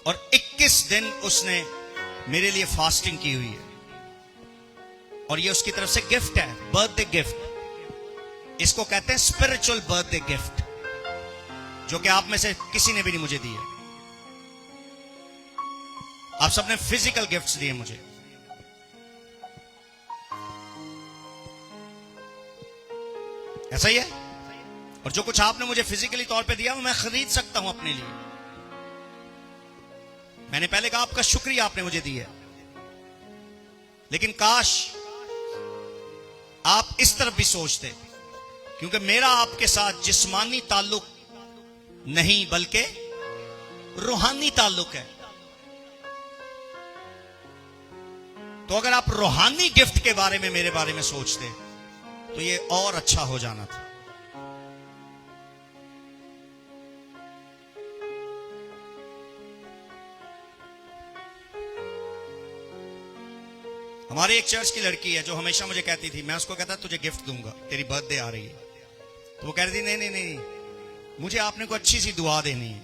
और 21 दिन उसने मेरे लिए फास्टिंग की हुई है, और ये उसकी तरफ से गिफ्ट है, बर्थडे गिफ्ट। इसको कहते हैं स्पिरिचुअल बर्थडे गिफ्ट, जो कि आप में से किसी ने भी नहीं मुझे दी है। आप सबने फिजिकल गिफ्ट्स दिए मुझे। ऐसा ही है। और जो कुछ आपने मुझे फिजिकली तौर पे दिया वो मैं खरीद सकता हूं अपने लिए। मैंने पहले कहा आपका शुक्रिया, आपने मुझे दी है, लेकिन काश आप इस तरफ भी सोचते, क्योंकि मेरा आपके साथ जिस्मानी ताल्लुक नहीं बल्कि रूहानी ताल्लुक है। तो अगर आप रूहानी गिफ्ट के बारे में मेरे बारे में सोचते तो ये और अच्छा हो जाना था। हमारी एक चर्च की लड़की है जो हमेशा मुझे कहती थी, मैं उसको कहता तुझे गिफ्ट दूंगा, तेरी बर्थडे आ रही है, तो वो कह रही थी नहीं नहीं नहीं, मुझे आपने को अच्छी सी दुआ देनी है।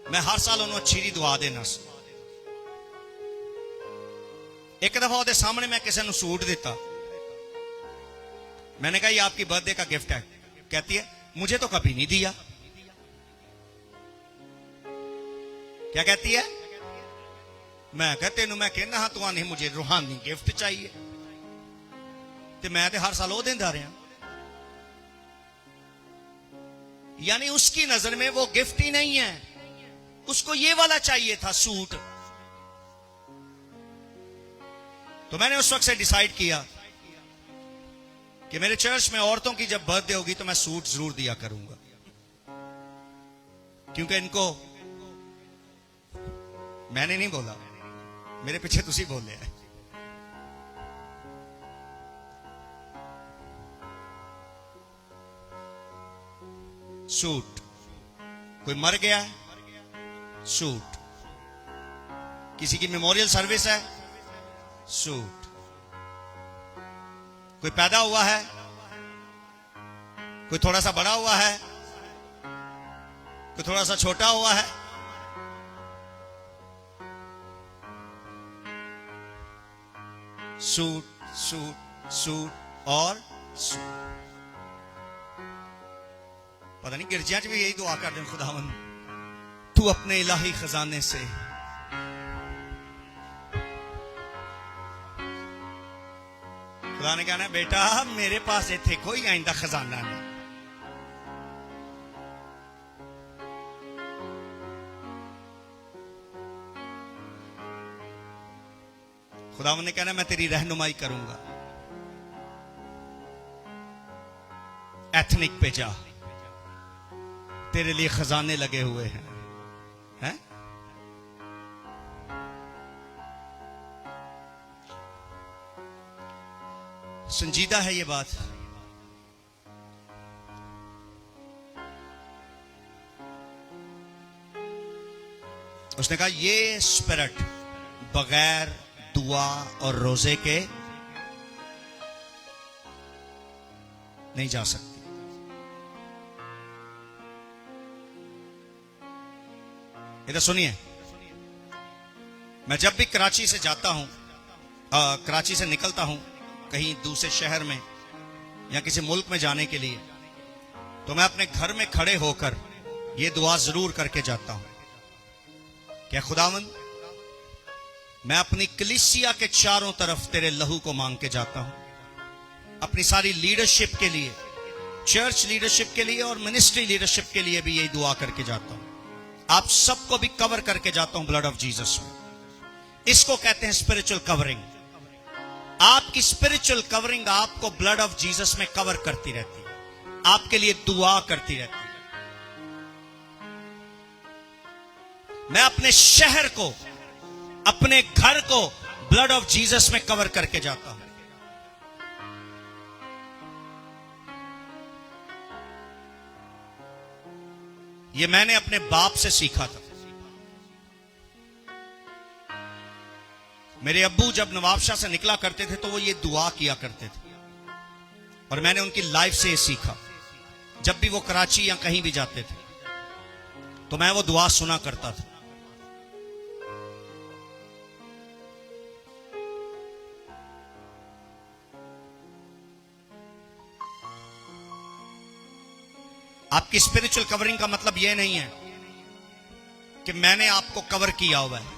मैं हर साल उन्होंने अच्छी सी दुआ देना। एक दफा ਉਹਦੇ सामने मैं किसी ने सूट दिता, मैंने कहा ये आपकी बर्थडे का गिफ्ट है। कहती है मुझे तो कभी नहीं दिया। क्या कहती है? मैं कहते मैं कहना हाँ तू आनी मुझे रूहानी गिफ्ट चाहिए, तो मैं तो हर साल वो देता रहा। यानी उसकी नजर में वो गिफ्ट ही नहीं है, उसको ये वाला चाहिए था, सूट। तो मैंने उस वक्त से डिसाइड किया कि मेरे चर्च में औरतों की जब बर्थडे होगी तो मैं सूट जरूर दिया करूंगा, क्योंकि इनको, मैंने नहीं बोला, मेरे पीछे तुसी बोले है। सूट, कोई मर गया है, सूट, किसी की मेमोरियल सर्विस है, सूट, कोई पैदा हुआ है, कोई थोड़ा सा बड़ा हुआ है, कोई थोड़ा सा छोटा हुआ है, सूट सूट सूट और सूट। पता नहीं गिरजिया भी यही दुआ कर दें, खुदावन तू अपने इलाही खजाने से खुदा ने कहना बेटा मेरे पास इतने कोई आइंदा खजाना नहीं। खुदावन ने कहना मैं तेरी रहनुमाई करूंगा, एथनिक पे जा, तेरे लिए खजाने लगे हुए हैं, हैं? संजीदा है ये बात। उसने कहा ये स्पिरिट बगैर दुआ और रोजे के नहीं जा सकती। इधर सुनिए, मैं जब भी कराची से जाता हूं, कराची से निकलता हूं कहीं दूसरे शहर में या किसी मुल्क में जाने के लिए, तो मैं अपने घर में खड़े होकर यह दुआ जरूर करके जाता हूं। क्या खुदावंद, मैं अपनी कलीसिया के चारों तरफ तेरे लहू को मांग के जाता हूं अपनी सारी लीडरशिप के लिए, चर्च लीडरशिप के लिए और मिनिस्ट्री लीडरशिप के लिए भी यही दुआ करके जाता हूं। आप सबको भी कवर करके जाता हूं ब्लड ऑफ जीसस में। इसको कहते हैं स्पिरिचुअल कवरिंग। आपकी स्पिरिचुअल कवरिंग आपको ब्लड ऑफ जीसस में कवर करती रहती है, आपके लिए दुआ करती रहती है। मैं अपने शहर को, अपने घर को ब्लड ऑफ जीसस में कवर करके जाता हूं। ये मैंने अपने बाप से सीखा था। मेरे अब्बू जब नवाबशाह से निकला करते थे तो वो ये दुआ किया करते थे, और मैंने उनकी लाइफ से ये सीखा। जब भी वो कराची या कहीं भी जाते थे तो मैं वो दुआ सुना करता था। आपकी स्पिरिचुअल कवरिंग का मतलब यह नहीं है कि मैंने आपको कवर किया हुआ है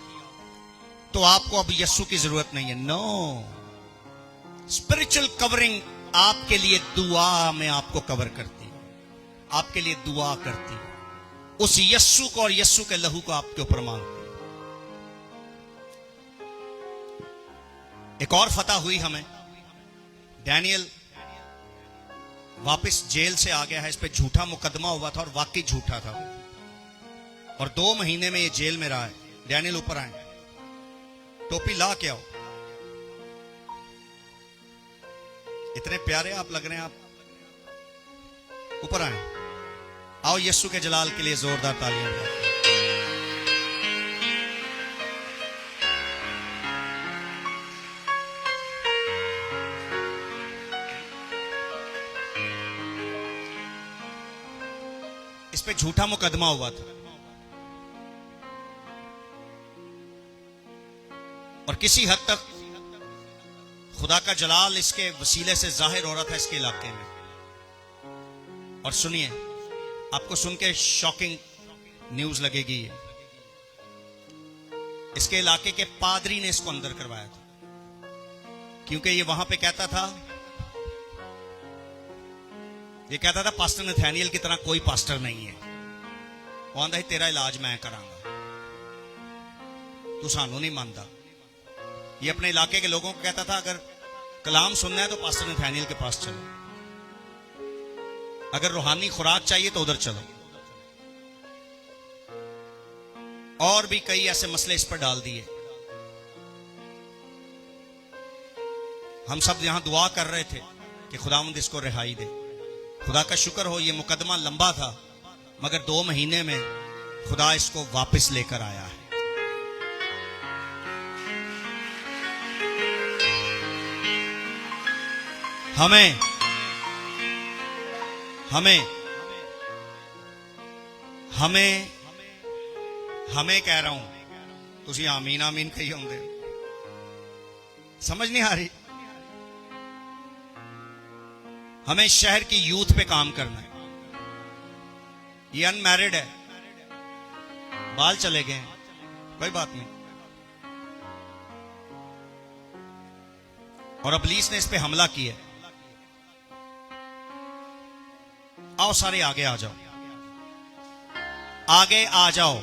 तो आपको अब यीशु की जरूरत नहीं है। नो, स्पिरिचुअल कवरिंग आपके लिए दुआ में आपको कवर करती है, आपके लिए दुआ करती है, उस यीशु को और यीशु के लहू को आपके ऊपर मांगती है। एक और फतह हुई हमें। डैनियल वापस जेल से आ गया है, इस पे झूठा मुकदमा हुआ था और वाकई झूठा था, और 2 महीने में ये जेल में रहा है। डैनियल ऊपर आए, टोपी ला के आओ। इतने प्यारे आप लग रहे हैं, आप ऊपर आए। आओ यीशु के जलाल के लिए जोरदार तालियां बजाओ। इस पे झूठा मुकदमा हुआ था और किसी हद तक खुदा का जलाल इसके वसीले से जाहिर हो रहा था इसके इलाके में। और सुनिए, आपको सुन के शॉकिंग न्यूज लगेगी। ये इसके इलाके के पादरी ने इसको अंदर करवाया था, क्योंकि ये वहां पे कहता था पास्टर नथानियल की तरह कोई पास्टर नहीं है। वो आंदा ही तेरा इलाज मैं करांगा, तू सानू नहीं मानता। ये अपने इलाके के लोगों को कहता था अगर कलाम सुनना है तो पास्टर नथानियल के पास चलो, अगर रूहानी खुराक चाहिए तो उधर चलो। और भी कई ऐसे मसले इस पर डाल दिए। हम सब यहां दुआ कर रहे थे कि खुदावंद इसको रिहाई दे। खुदा का शुक्र हो, ये मुकदमा लंबा था मगर 2 महीने में खुदा इसको वापस लेकर आया है। हमें कह रहा हूं, तुसी आमीन आमीन कही होंगे, समझ नहीं आ रही। हमें शहर की यूथ पे काम करना है। ये अनमैरिड है, बाल चले गए हैं, कोई बात नहीं, और अबलीस ने इस पे हमला किया। आओ सारे आगे आ जाओ, आगे आ जाओ।